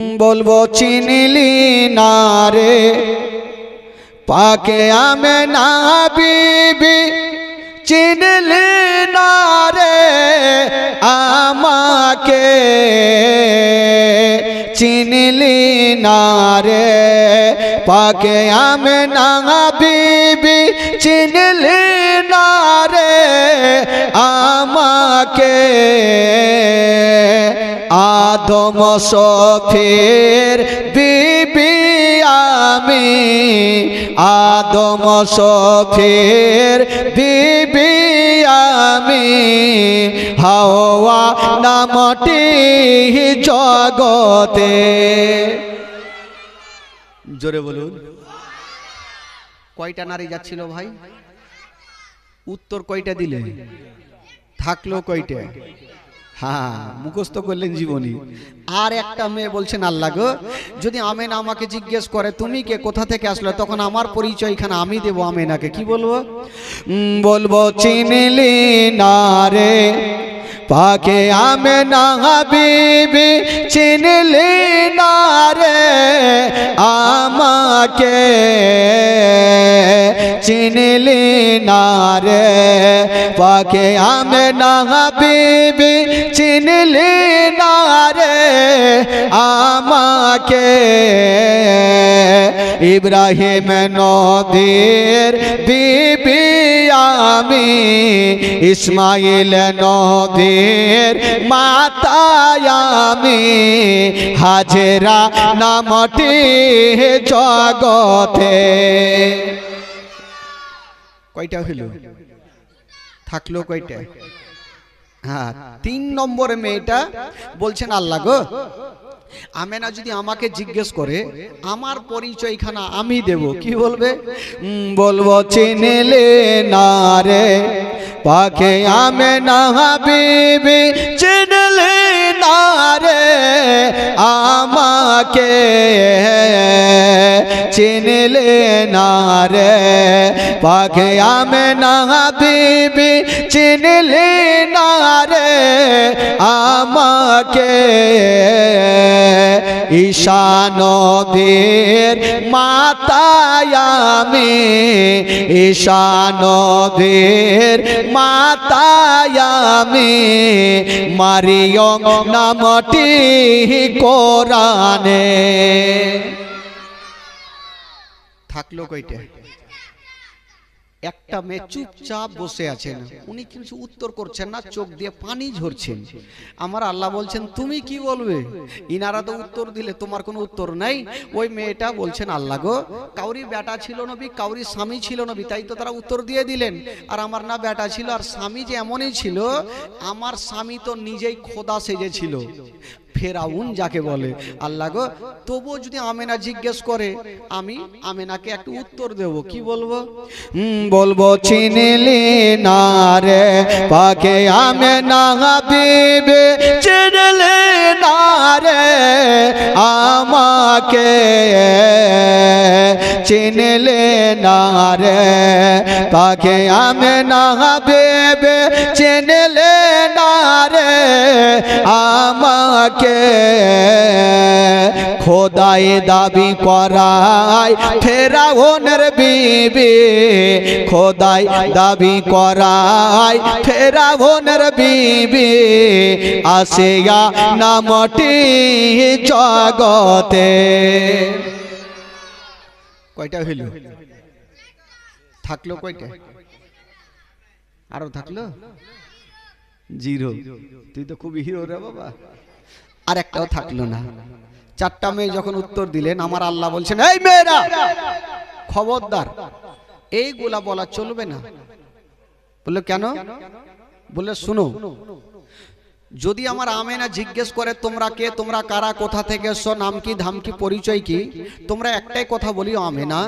বলবো চিনলি না রে পাকে আমেনা বিবি, চিনলি না রে আমাকে, চিনলি না রে পাকে আমেনা বিবি, চিনলি না রে আমাকে। আদম শফির বিবি আমি, আদম শফির বিবি আমি, হাওয়া নামটি জগতে। জোরে বলুন। কয়টা নারী যাচ্ছিল ভাই? উত্তর কয়টা দিলে? থাকলো কয়টা? হ্যাঁ, মুখস্থ করলেন জীবনী। আর একটা মেয়ে বলছেন, আল্লাহ গো, যদি আমেনা আমাকে জিজ্ঞেস করে তুমি কে, কোথা থেকে আসলে, তখন আমার পরিচয় এখানে আমি দেবো আমেনাকে। কি বলবো? বলবো চিনলি না রে পাকে আমেনা বিবি, চিনলি না রে আমাকে, চিনলি না রে পাকে আমেনা বিবি, চিনলি না রে আমাকে। ইব্রাহিম নবীর বিবি আমি, ইসমাইল নবীর মাতা আমি, হাজেরা নামটি জগতে। কয়টা হইল? থাকলো কয়টা? হ্যাঁ, 3 নম্বর মেয়েটা বলছেন, আল্লাহ গো, আমেনা যদি আমাকে জিজ্ঞেস করে আমার পরিচয় খানা আমি দেব। কি বলবে? বলবো চিনলে না রে পাকে আমেনা বিবি, চিনলে না রে আমাকে, চিনলে না রে পাকে আমেনা বিবি, চিনলে না রে আমাকে। ঈশা নবীর মাতা আমি, ঈশা নবীর মাতা আমি, মারিয়ম নামটি কোরআনে। থাকলো কয়টা? একটা মেয়ে চুপচাপ বসে আছেন, উনি কিছু উত্তর করছেন না, চোখ দিয়ে পানি ঝরছেন। আমার আল্লাহ বলছেন তুমি কি বলবে? ইনারা তো উত্তর দিলে, তোমার কোনো উত্তর নাই। ওই মেয়েটা বলছেন, আল্লাহ গো, কাউরি বেটা ছিল নবী, কাউরি স্বামী ছিল নবী, তাই তো তারা উত্তর দিয়ে দিলেন। আর আমার না বেটা ছিল, আর স্বামী যে এমনই ছিল, আমার স্বামী তো নিজেই খোদা সেজেছিল, ফেরাউন যাকে বলে। আল্লাহ গো, তবুও যদি আমেনা জিজ্ঞেস করে আমি আমেনাকে একটু উত্তর দেব। কি বলবো? বলবো চিনলি না রে পাকে আমেনা বিবি, চিনলি না রে আমাকে, চিনলি না রে পাকে আমেনা বিবি, চিনলি না রে আমাকে। খোদাই দাবি করায় ফেরাউনের বিবি, খোদাই দাবি করায় ফেরাউনের বিবি, আসিয়া নামটি জগতে। কয়টা হইল? থাকলো কয়টা? আরো থাকলো 0। তুই তো খুবই হিরো রে বাবা। আর একটাও থাকলো না। 4টা মেয়ে যখন উত্তর দিলেন, আমার আল্লাহ বলছেন, এই মেয়েরা খবরদার, এইগুলা বলা চলবে না। বললো কেন? বললে শুনো, যদি আমার আমেনা জিজ্ঞেস করে তোমরা কে, তোমরা কারা, কোথা থেকে এসো, নাম কি, ধাম কি, পরিচয় কি, তোমরা একটাই কথা বলিও, আমেনা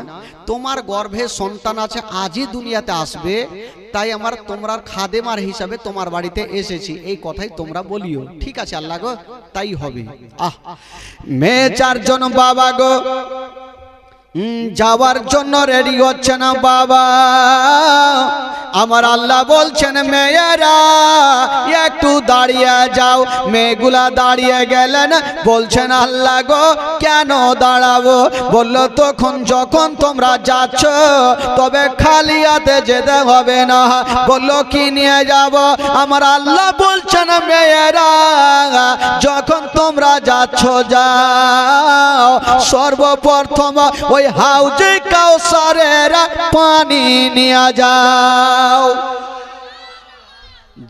তোমার গর্ভে সন্তান আছে, আজই দুনিয়াতে আসবে, তাই আমার তোমরা খাদেমার হিসাবে তোমার বাড়িতে এসেছি, এই কথাই তোমরা বলিও। ঠিক আছে আল্লাহ গো, তাই হবে। মেয়ে 4 জন বাবা গো, যাওয়ার জন্য রেডি হচ্ছে না বাবা। আমার আল্লাহ বলছেন মেয়েরা একটু দাঁড়িয়ে যাও। মেয়েগুলা দাঁড়িয়ে গেলেন, বলছেন আল্লাহ গো কেন দাঁড়াবো? বলল তখন যখন তোমরা যাচ্ছ তবে খালি হাতে যেতে হবে না। বলল কি নিয়ে যাব? আমার আল্লাহ বলছেন মেয়েরা যখন তোমরা যাচ্ছ যাও সর্বপ্রথম ওই হাউজে কাউসারের পানি নিয়ে যাও।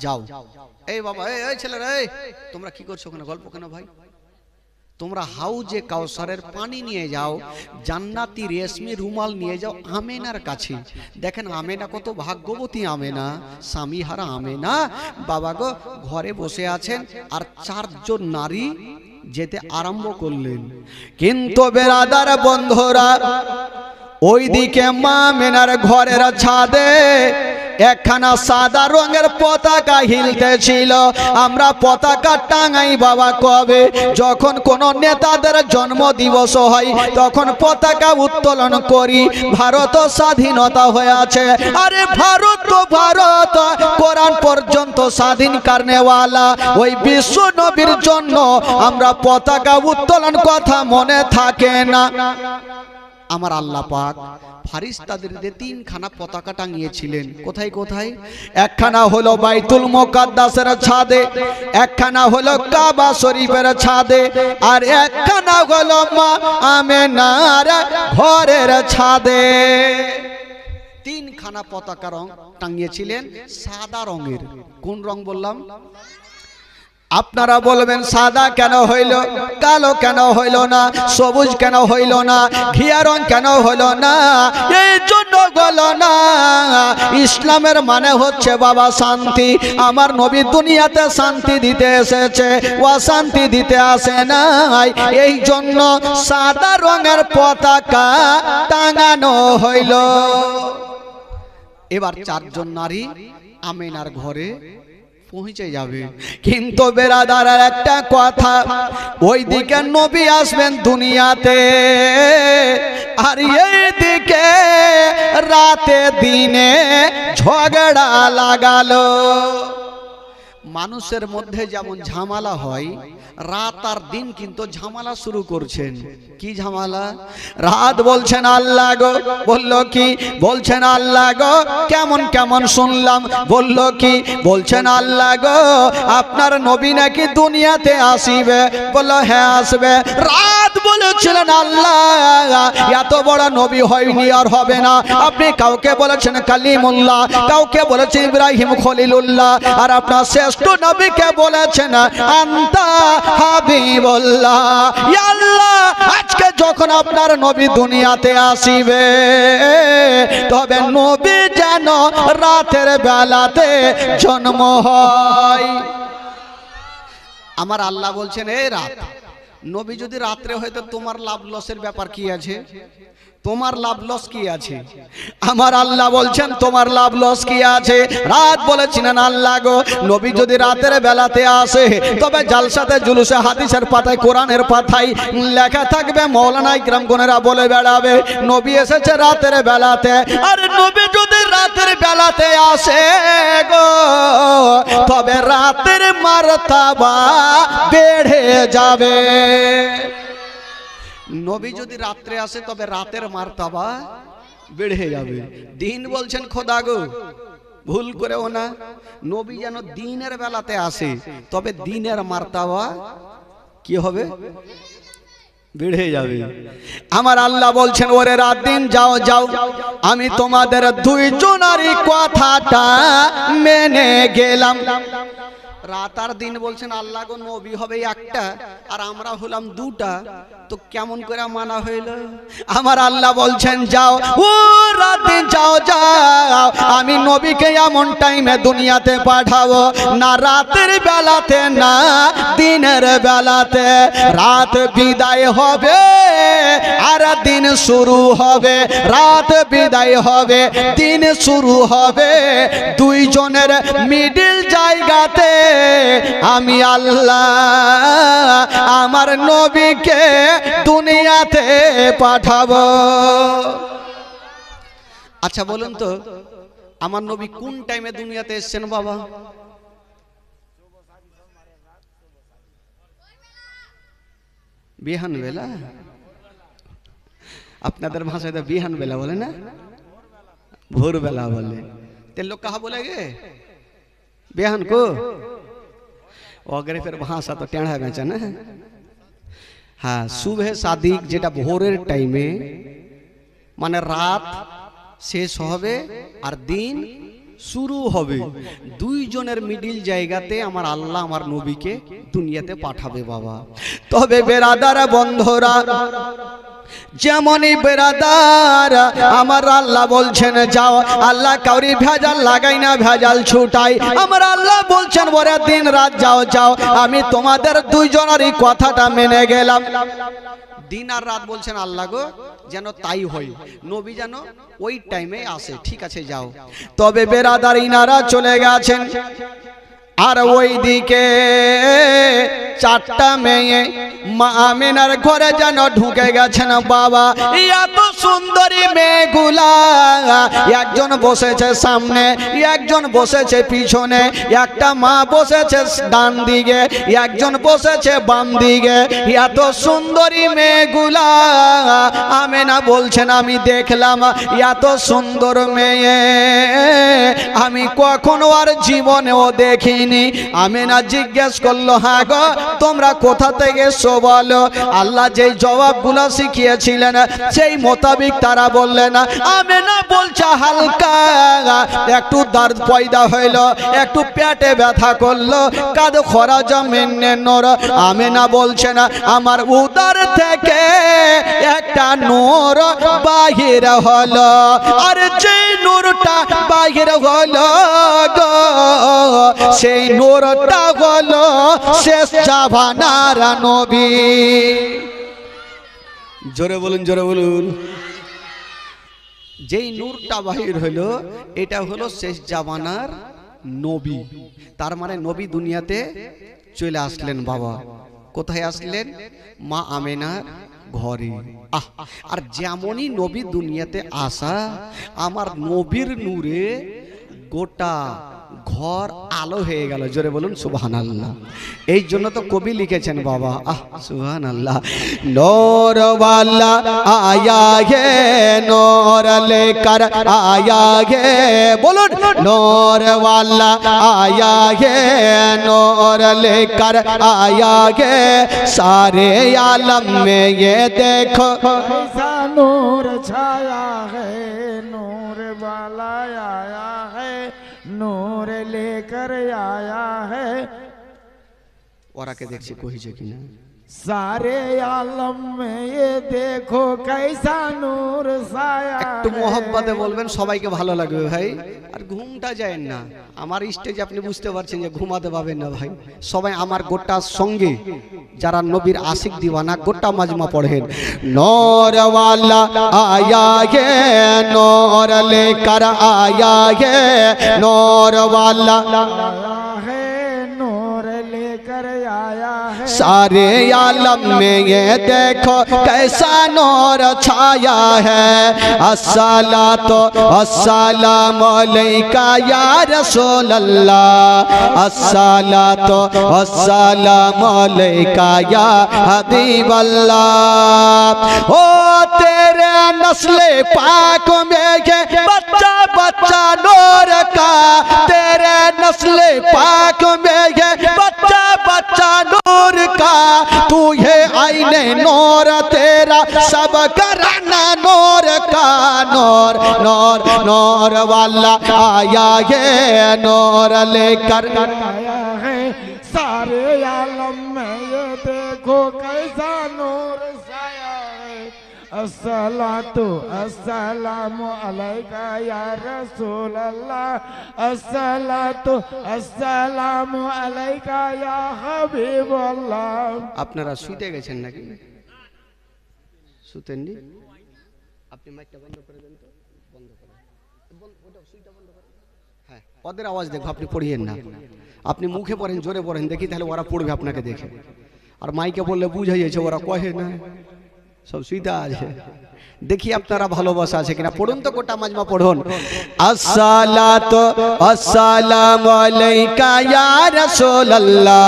যাও। এই বাবা, এই ছেলেরা, এই তোমরা কি করছো ওখানে? গল্প কেন ভাই? তোমরা হাউজে কাউসারের পানি নিয়ে যাও, জান্নাতি রেশমি রুমাল নিয়ে যাও আমেনার কাছে। দেখেন আমেনা কত ভাগ্যবতী আমেনা, স্বামী হারা আমেনা। বাবা গো ঘরে বসে আছেন আর 4 জন নারী যেতে আরম্ভ করলেন। কিন্তু বেরাদার বন্ধুরা, ওইদিকে মা মেনার ঘরের ছাদে একখানা সাদা রঙের পতাকা হিলতেছিল। আমরা পতাকা টাঙাই বাবা কবে? যখন কোন নেতাদের জন্ম দিবস হয় তখন পতাকা উত্তোলন করি। ভারত স্বাধীনতা হয়েছে, আরে ভারত তো ভারত, কোরআন পর্যন্ত স্বাধীন কারনেওয়ালা ওই বিশ্ব নবীর জন্য আমরা পতাকা উত্তোলন কথা মনে থাকে না। আমার আল্লাহ পাক ফারিস্তাদের 3খানা পতাকা টাঙিয়েছিলেন। কোথায় কোথায়? একখানা হলো বাইতুল মুকাদ্দাসের ছাদে, একখানা হলো কাবা শরীফের ছাদে, আর একখানা হলো মা আমেনার ঘরের ছাদে। 3খানা পতাকা রং টাঙিয়েছিলেন সাদা রঙের। কোন রং বললাম? আপনারা বলবেন সাদা কেন হইল, কালো কেন হইল না, সবুজ কেন হইল না, ঘিয়া রং কেন হইল না? এই জন্য হলো না, ইসলামের মানে হচ্ছে বাবা শান্তি। আমার নবী দুনিয়াতে শান্তি দিতে এসেছে, অশান্তি দিতে আসে নাই। এই জন্য সাদা রঙের পতাকা টাঙানো হইল। এবার 4 জন নারী আমেনার ঘরে পৌঁছে যাবে। কিন্তু বেরাদারের একটা কথা, ওইদিকে নবী আসবেন দুনিয়াতে, আর এইদিকে রাতে দিনে ঝগড়া লাগালো। মানুষের মধ্যে যেমন ঝামেলা হয়, রাত আর দিন কিন্তু ঝামেলা শুরু করছেন। কি ঝামেলা? রাত বলছেন আল্লাহ গো, বলল কি? বলছেন আল্লাহ গো কেমন কেমন শুনলাম। বলল কি? বলছেন আল্লাহ গো আপনার নবী নাকি দুনিয়াতে আসিবে। বলল হ্যাঁ আসবে। রাত বলেছিলেন আল্লাহ এত বড় নবী হয়নি আর হবে না। আপনি কাউকে বলেছেন কালিমুল্লাহ, কাউকে বলেছেন ইব্রাহিম খলিলুল্লাহ, আর আপনার শ্রেষ্ঠ নবীকে বলেছেন আনতা হাবিবুল্লাহ। ইয়া আল্লাহ আজকে যখন আপনার নবী দুনিয়াতে আসিবে তবে নবী যেন রাতের বেলাতে জন্ম হয়। আমার আল্লাহ বলছেন এই রাত, নবী যদি রাত্রে হয় তো তোমার লাভ লসের ব্যাপার কি আছে? তোমার লাভ লস কি আছে? আমার আল্লাহ বলছেন তোমার লাভ লস কি আছে? রাত বলেছিলেন আল্লাহ গো নবী যদি রাতের বেলাতে আসে তবে জালসাতে জুলুসে হাদিসের পাতায় কোরআনের পাতায় লেখা থাকবে, মাওলানা ইকরাম গনেরা বলে বেড়াবে নবী এসেছে রাতের বেলাতে। আর নবী যদি রাতের বেলাতে আসে গো তবে রাতের মারতাবা বেড়ে যাবে। নবী যদি রাত্রে আসে তবে রাতের মারতাবা বেড়ে যাবে। দিন বলছেন খোদা গো ভুল করেও না, নবী যেন দিনের বেলাতে আসে তবে দিনের মারতাবা কি হবে? বেড়ে যাবে। আমার আল্লাহ বলছেন ওরে রাত দিন যাও যাও, আমি তোমাদের 2 জনারই কথাটা মেনে গেলাম। রাত আর দিন বলছেন আল্লাহ গো নবী হবে একটা আর আমরা হলাম 2টা, তো কেমন করে মানা হইল? আমার আল্লাহ বলছেন যাও ও রাত দিন যাও যাও, আমি নবীকে এমন টাইমে দুনিয়াতে পাঠাবো না রাতের বেলাতে না দিনের বেলাতে। রাত বিদায় হবে আর দিন শুরু হবে, রাত বিদায় হবে, দিন শুরু হবে, দুইজনের মিডিল জায়গাতে আমি আল্লাহ আমার নবীকে দুনিয়াতে পাঠাবো। আচ্ছা বলুন তো, আমার নবী কোন টাইমে দুনিয়াতে এসেছেন বাবা? বিহান বেলা, আপনাদের ভাষায় তো বিহান বেলা বলে না, ভোর বেলা বলে। तेरे लोग कहा बोलेंगे बिहान को? अगर फिर भाषा तो टेढ़ा बेचा ना। हाँ, सुबह सादिक जेटा भोरेर टाइमे माने रात शेष होबे और दिन शुरू होबे, दुइजনের मिडिल জায়গাতে আমার আল্লাহ আমার নবীকে দুনিয়াতে পাঠাবে বাবা। তবে বেরাদার বন্ধুরা, যেমনই বেরাদার আমার আল্লাহ বলছেন যাও, আল্লাহ কাউরি ভেজাল লাগাই না, ভেজাল ছুটাই। আমার আল্লাহ বলছেন বলে দিন রাত যাও যাও, আমি তোমাদের দুইজনেরই কথাটা মেনে গেলাম। দিন আর রাত বলছেন আল্লাহ গো, যেন তাই হয়, নবী যেন ওই টাইমে আসে। ঠিক আছে যাও। তবে বেরাদার ইনারা চলে গেছেন, আর ওই দিকে চারটা মেয়ে মা আমিনার ঘরে যেন ঢুকে গেছেন বাবা। এত সুন্দরী মেয়েগুলা, একজন বসেছে সামনে, একজন বসেছে পিছনে, একটা মা বসেছে ডান দিকে, একজন বসেছে বাম দিকে। এত সুন্দরী মেয়েগুলা, আমিনা বলছেন আমি দেখলাম এত সুন্দর মেয়ে আমি কখনো আর জীবনেও দেখিনি। আমিনা জিজ্ঞেস করলো হ্যাঁ গো তোমরা কোথা থেকে এসো বলো। আল্লাহ যেই জবাবগুলো শিখিয়েছিলেন সেই মোতাবিক তারা বললেন। আমিনা বলছে হালকা একটু দর্দ পয়দা হইল, একটু পেটে ব্যথা করলো, কাদ খরাজা মিন্নে নূর। আমিনা বলছেন আমার উদর থেকে একটা নূর বাহির হলো, আর যে নূরটা বাহির হলো গো সেই নূরটা হলো শেষ জামানার নবী। জোরে বলুন, জোরে বলুন। যেই নূরটা বাহির হলো এটা হলো শেষ জামানার নবী। তার মানে নবী দুনিয়াতে চলে আসলেন বাবা। কোথায় আসলেন? মা আমিনার ঘরে। আর যেমনই নবী দুনিয়াতে আসা, আমার নবীর নূরে গোটা ঘর আলো হয়ে গেল। জোরে বলুন সুবহানাল্লাহ। এই জন্য তো কবি লিখেছেন বাবা, সুবহানাল্লাহ। নূর ওয়ালা আয়া হে নূর লেকার আয়া হে, বলুন নূর ওয়ালা আয়া হে নূর লেকার আয়া হে, सारे आलम में ये देखो कैसा नूर छाया है, नूर वाला आया है, नूर लेकर आया है। ওরা কে দেখছি কইছে কিনা, सारे आलम में ये देखो कैसा नूर साया। একটু মোহব্বতে বলবেন, সবাইকে ভালো লাগবে ভাই। আর ঘুমটা যায় না আমার স্টেজে, আপনি বুঝতে পারছেন যে ঘুমাতে পাবেন না ভাই। সবাই আমার গোটা সঙ্গে যারা নবীর আশিক দিওয়ানা গোটা মাজমা পড়েন। নূর ওয়ালা আয়া হে নূর লেকার আয়া হে, নূর ওয়ালা सारे आलम में ये देखो कैसा नूर छाया है। अस्सलातो अस्सलामु अलैका या रसूल अल्लाह, अस्सलातो अस्सलामु अलैका या हबीब अल्लाह। ओ तेरे नस्ले पाक में ये बच्चा बच्चा नूर का, तेरे नस्ले पाक में ये बच्चा बच्चा नूर का, तू है आईने नूर तेरा सब कराना नूर का। नूर नूर नूर वाला आया है, नूर लेकर आया है। सारे आलम में ये देखो कैसा नूर साया है। अस्सलातु अस्सलामु अलैका या रसूल अल्लाह, अस्सलातु अस्सलामु अलैका या हबीब अल्लाह। আপনারা শুইতে গেছেন নাকি? শুতেননি? আপনি মাইকটা বন্ধ করে দেন তো, বন্ধ করেন, ওটা সুইচটা বন্ধ করেন। হ্যাঁ, ওদের আওয়াজ দেখো, আপনি পড়িয়েন না, আপনি মুখে পড়েন, জোরে পড়েন, দেখি তাহলে ওরা পড়বে আপনাকে দেখে। আর মাইকে বললে বুঝাই যাচ্ছে, ওরা কহে না, সব সুইদা আছে। দেখি আপনারা ভালোবাসা আছে কিনা, পড়ুন তো গোটা মাজমা পড়ুন। আসসালাতু আসসালামু আলাইকা ইয়া রাসূলুল্লাহ,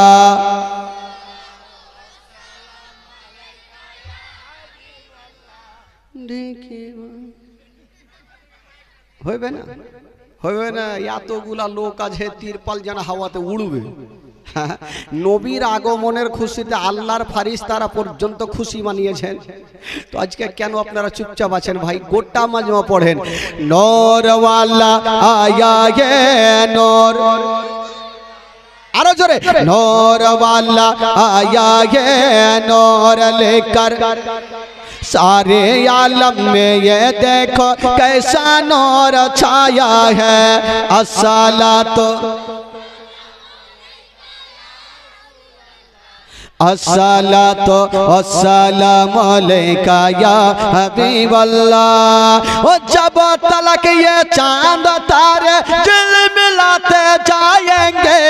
হইবে না, হইবে না, এতগুলা লোক আছে, তিরপাল যেন হাওয়াতে উড়বে। নবীর আগমনের খুশিতে আল্লাহর ফারিস্তারা পর্যন্ত খুশি মানিয়েছেন। তো আজকে কেন আপনারা চুপচাপ আছেন ভাই? গোটা মাজমা পড়েন। নূর ওয়ালা আয়া হে নূর, আরো জোরে, নূর ওয়ালা আয়া হে নূর লেकर सारे आलम में ये देखो कैसा नूर छाया है। अस्सलातु अस्सलातु अस्सलामु अलैका या हबीबल्लाह। ओ जब तलक ये चांद तारे झिलमिलाते जाएंगे,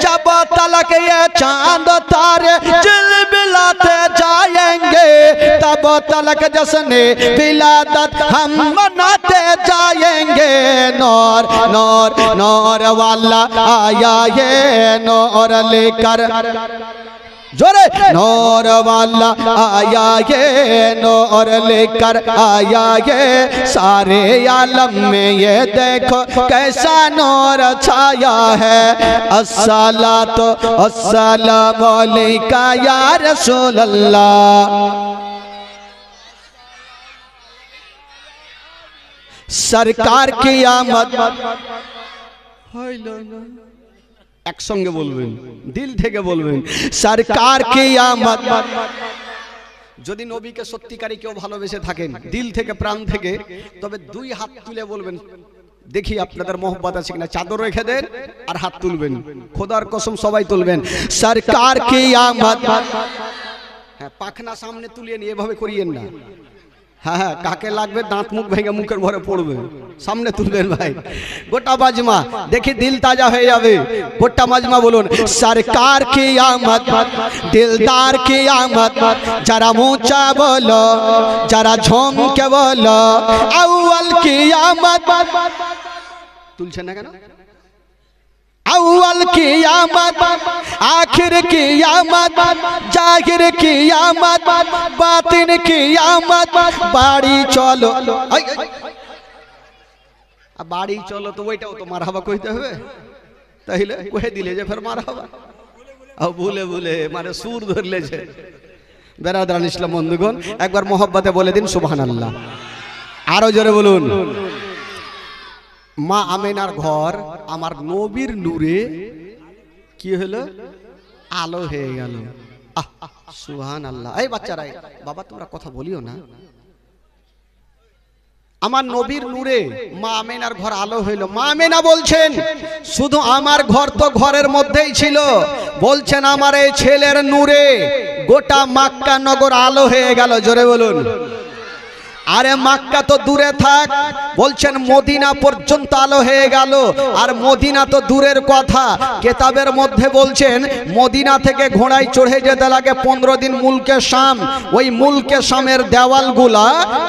जब तलक ये चांद तारे झिलमिलाते जाएंगे, तब तलक जश्ने विलादत हम मनाते जाएंगे। नूर नूर नूर वाला आया ये नूर लेकर, जोरे, नूर वाला आया ये नूर लेकर आया ये, सारे आलम में ये देखो कैसा नूर छाया है। अस्सलातु अस्सलामु अलैका या रसूलल्लाह। सरकार की आमद, একসঙ্গে বলবেন, দিল থেকে বলবেন, সরকার কি আমদ। যদি নবীকে সত্যিকারই কেউ ভালোবেসে থাকেন দিল থেকে প্রাণ থেকে, তবে দুই হাত তুলে বলবেন, দেখি আপনাদের মোহব্বত আছে কিনা। চাদর রেখে দেন আর হাত তুলবেন, খোদার কসম সবাই তুলবেন। সরকার কি আমদ। হ্যাঁ, পাখনা সামনে তুলিয়ে নিয়ে এভাবে করিয়েন না। হ্যাঁ হ্যাঁ, কাকে লাগবে দাঁত মুখ ভেঙে মুখের ভরে পড়বে, সামনে তুলবেন ভাই। গোটা মাজমা দেখি দিল তাজা হয়ে যাবে। গোটা মাজমা বলুন, সরকার কি আমদ, দিলদার কি আমদ। যারা মুচা বলো, যারা ঝমকে বলো, আউয়াল কি আমদ। তুলছেন না কেন? अव्वल की आमद, आखिर की आमद, जाहिर की आमद, बातिन की आमद। बाड़ी चलो, बाड़ी चलो तो ওইটাও তো মারহাবা কইতে হবে, তাইলে কহে দিলে যে ফের মারহাবা। আর ভুলে ভুলে মানে সুর ধরলেছে। বেরাদারান ইসলাম বন্ধুগণ, একবার মোহব্বতে বলে দিন সুবহানাল্লাহ। আরো জোরে বলুন। মা আমেনার ঘর আমার নবীর নূরে কি হলো? আলো হয়ে গেল। সুবহানাল্লাহ। এই বাচ্চারা, বাবা তোমরা কথা বলিও না। আমার নবীর নূরে মা আমেনার ঘর আলো হইল। মা আমেনা বলছেন, শুধু আমার ঘর তো ঘরের মধ্যেই ছিল, বলছেন আমার এই ছেলের নূরে গোটা মক্কা নগর আলো হয়ে গেল। জোরে বলুন। আরে মক্কা তো দূরে থাক, বলছেন মদিনা পর্যন্ত আলো হয়ে গেল। আর মদিনা তো দূরের কথা, কিতাবের মধ্যে বলছেন মদিনা থেকে ঘোড়ায় চড়ে যেতে লাগে 15 দিন মুলকে শাম। ওই মুলকে শামের দেওয়ালগুলা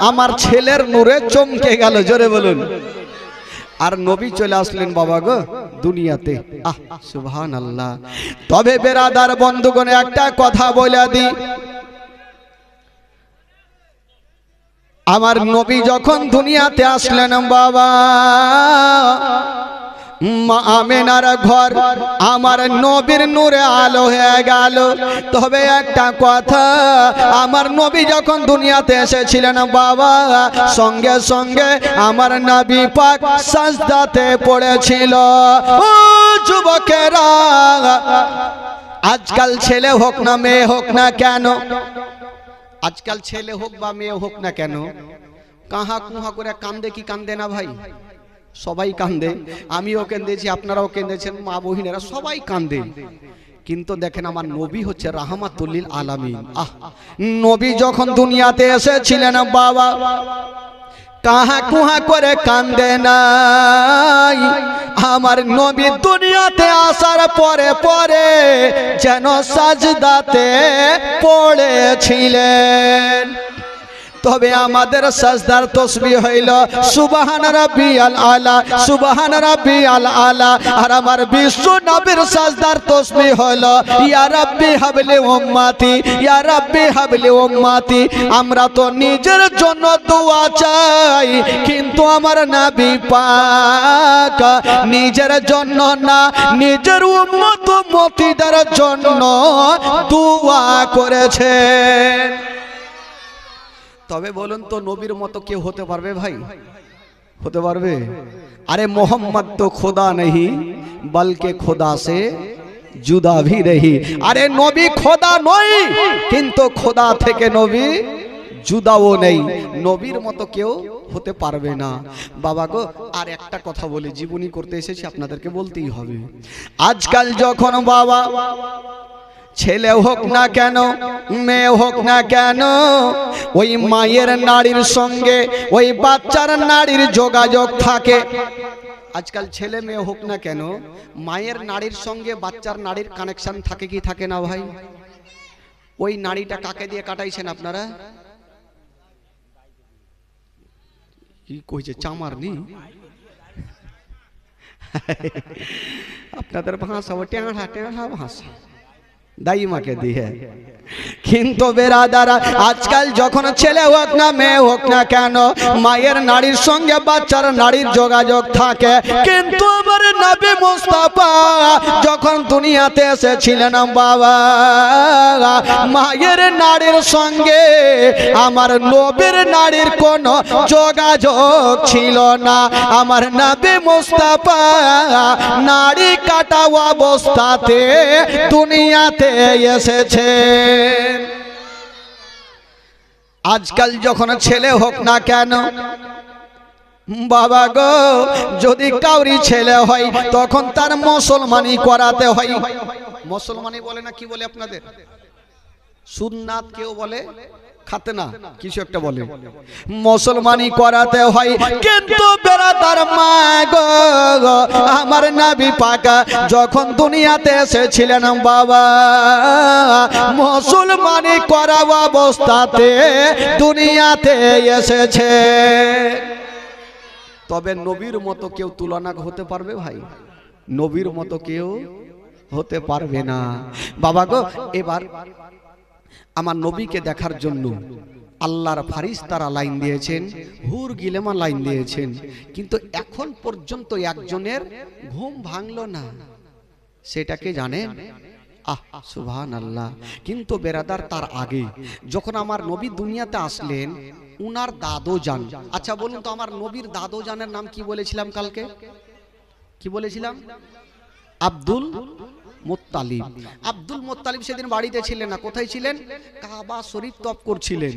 আমার ছেলের নূরে চমকে গেল। জোরে বলুন। আর নবী চলে আসলেন বাবা গো দুনিয়াতে। সুবহানাল্লাহ। তবে বেরাদার বন্ধুগণ, একটা কথা বলে দিই, আমার নবী যখন দুনিয়াতে আসলেন বাবা, মা আমেনার ঘর আমার নবীর নূরে আলো হয়ে গেল। তবে একটা কথা, আমার নবী যখন দুনিয়াতে এসেছিলেন বাবা, সঙ্গে সঙ্গে আমার নবী পাক সাজদাতে পড়েছিল। ও যুবকেরা, আজকাল ছেলে হোক না মেয়ে হোক না কেন, আজকাল ছেলে হোক বা মেয়ে হোক না কেন, কাহা কুহা করে কান্দে কি কান্দে না ভাই? সবাই কান্দে। আমিও কেঁদেছি, আপনারাও কেঁদেছেন, মা বহিনেরা সবাই কান্দে। কিন্তু দেখেন আমার নবী হচ্ছে রাহমাতুল লিল আলামিন। নবী যখন দুনিয়াতে এসেছিলেন বাবা, কাহা কুহা করে কান্দে নাই। আমার নবী দুনিয়াতে আসার পরে পরে যেন সাজদাতে পড়েছিলেন। তবে আমাদের সাজদার তসবিহ হইল সুবহান রাব্বিয়াল আলা, সুবহান রাব্বিয়াল আলা। আর আমার বিশ্ব নবীর সাজদার তসবিহ হলো ইয়া রাব্বি হাবলি উম্মতি, ইয়া রাব্বি হাবলি উম্মতি। আমরা তো নিজের জন্য দোয়া চাই, কিন্তু আমার নবী পাক নিজের জন্য না, নিজের উম্মত উম্মতিদের জন্য দোয়া করেছেন। তবে বলুন তো নবীর মতো কেউ হতে পারবে ভাই? হতে পারবে? আরে মোহাম্মদ তো খোদা नहीं बल्कि খোদা से जुदा भी नहीं। আরে নবী খোদা নয়, কিন্তু খোদা থেকে নবী জুদাও নেই। নবীর মতো কেউ হতে পারবে না বাবা গো। আর একটা কথা বলি, জীবনী করতে এসেছি, আপনাদেরকে বলতেই হবে। আজকাল যখন বাবা ছেলে হোক না কেন, মেয়ে হোক না কেন, ওই মায়ের নারীর সঙ্গে ওই বাচ্চার নারীর যোগাযোগ থাকে। আজকাল ছেলে মেয়ে হোক না কেন, মায়ের নারীর সঙ্গে বাচ্চার নারীর কানেকশন থাকে কি থাকে না ভাই? ওই নারীটা কাকে দিয়ে কাটাইছেন আপনারা? কি কইছে চামার নি আপনাদের ভাষা ও টেঁড়া টেঁড়া ভাষা দাই মাকে দিয়ে। কিন্তু বেরাদারা, আজকাল যখন ছেলে হোক না মেয়ে হোক না কেন, মায়ের নারীর সঙ্গে বাচ্চার নারীর যোগাযোগ থাকে। কিন্তু আমার নবী মুস্তাফা যখন দুনিয়াতে এসেছিলেন বাবা, মায়ের নারীর সঙ্গে আমার নবীর নারীর কোনো যোগাযোগ ছিল না। আমার নবী মুস্তাফা নারী কাটা অবস্থাতে দুনিয়াতে এসেছে। আজকাল যখন ছেলে হোক না কেন বাবা গো, যদি কাউরি ছেলে হয় তখন তার মুসলমানি করাতে হয়। মুসলমানি বলে না কি বলে আপনাদের? সুন্নাত কেউ বলে, খাতনা কিছু একটা বলে, মুসলমানি করাতে হয়। কিন্তু বেরাদার মা গো, আমার নবী পাক যখন দুনিয়াতে এসেছিলেন বাবা, মুসলমানি করা অবস্থাতে দুনিয়াতে এসেছে। তবে নবীর মতো কেউ তুলনা হতে পারবে ভাই? নবীর মতো কেউ হতে পারবে না বাবা গো। এবার আমার নবীকে দেখার জন্য আল্লাহর ফারিস্তারা লাইন দিয়েছেন, হুর গিলেমা লাইন দিয়েছেন, কিন্তু এখন পর্যন্ত একজনের ঘুম ভাঙলো না। সেটাকে জানেন? সুবহানাল্লাহ। কিন্তু বেরাদার, তার আগে যখন আমার নবী দুনিয়াতে আসলেন, উনার দাদো জান, আচ্ছা বলুন তো আমার নবীর দাদো জানের নাম কি বলেছিলাম কালকে? কি বলেছিলাম? Abdul Muttalib. আব্দুল মুত্তালিব সেদিন বাড়িতে ছিলেন না, কোথায় ছিলেন? কাবা শরীফ তপ করছিলেন।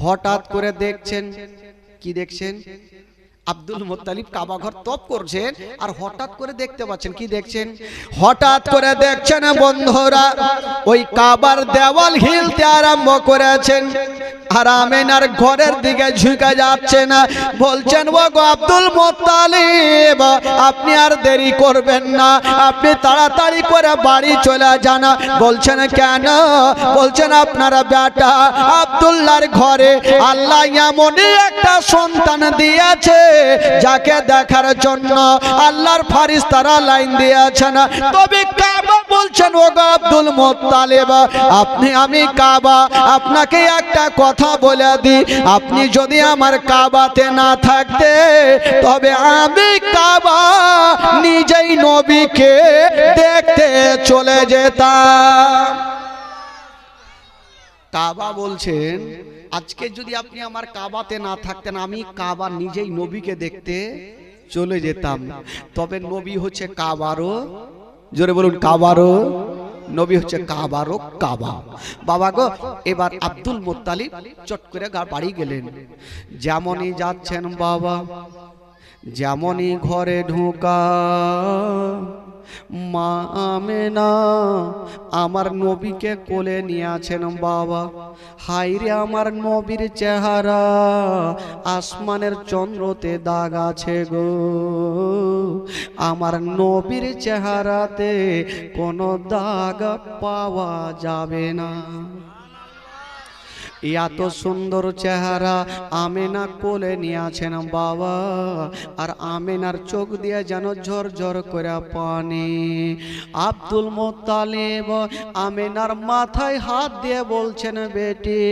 হঠাৎ করে দেখছেন, কি দেখছেন? আব্দুল মুত্তালিব কাবা ঘর তপ করছেন, আর হঠাৎ করে দেখতে পাচ্ছেন, কি দেখছেন? হঠাৎ করে দেখছেন বন্ধুরা, ওই কাবার দেওয়াল হিলতে আরম্ভ করেছেন, আর আমিনার ঘরের দিকে ঝুঁকে যাচ্ছে না। বলছেন ও গো আব্দুল মুত্তালিব, আপনি আর দেরি করবেন না, আপনি তাড়াতাড়ি করে বাড়ি চলে যান। বলছেন কেন? বলছেন আপনারা বেটা আব্দুল্লাহর ঘরে আল্লাহ এমনই একটা সন্তান দিয়েছে যাকে দেখার জন্য আল্লাহর ফারিস্তারা লাইন দিয়েছেন। তবে কাবা বলছেন ও গো আব্দুল মুত্তালিব, আপনি আমি কাবা, আপনাকে একটা কথা বলে দি, আপনি যদি আমার কাবাতে না থাকতে, তবে আমি কাবা নিজেই নবীকে দেখতে চলে যেতাম। কাবা বলছেন আজকে যদি আপনি আমার কাবাতে না থাকতেন, আমি কাবা নিজেই নবীকে দেখতে চলে যেতাম। তবে নবী হচ্ছে কাবারও, জোরে বলুন কাবারও নবী হচ্ছে কাবারও কাবা বাবা গো। এবার আব্দুল মুত্তালিব চট করে বাড়ি গেলেন। যেমনই যাচ্ছেন বাবা, যেমনই ঘরে ঢোকা, মা আমেনা আমার নবীকে কোলে নিয়ে আছেন বাবা। হায়রে আমার নবীর চেহারা আসমানের চন্দ্রতে দাগ আছে গো, আমার নবীর চেহারাতে কোনো দাগ পাওয়া যাবে না। এত সুন্দর চেহারা আমেনা কোলে নিয়ে আছেন বাবা, আর আমেনার চোখ দিয়ে যেন ঝরঝর করে পানি। আব্দুল মুত্তালিব আমেনার মাথায় হাত দিয়ে বলছেন, বেটি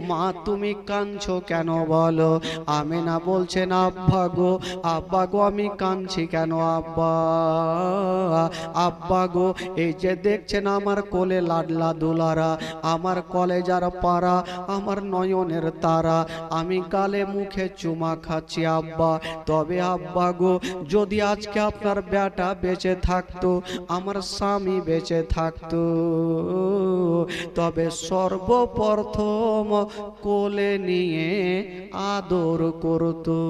মা তুমি কাঁদছো কেন বলো? আমেনা বলছেন, আব্বা গো আমি কাঁদছি কেন আব্বা? আব্বা গো এই যে দেখছেন আমার কোলে লাডলা দুলারা, আমার কলেজার পাড়া, আমার নয়নের তারা, আমি গালে মুখে চুমা খাচ্ছি আব্বা। তবে আব্বা গো যদি আজকে আপনার বেটা বেঁচে থাকতো, আমার স্বামী বেঁচে থাকতো, তবে সর্বপ্রথম কোলে নিয়ে আদর করতো।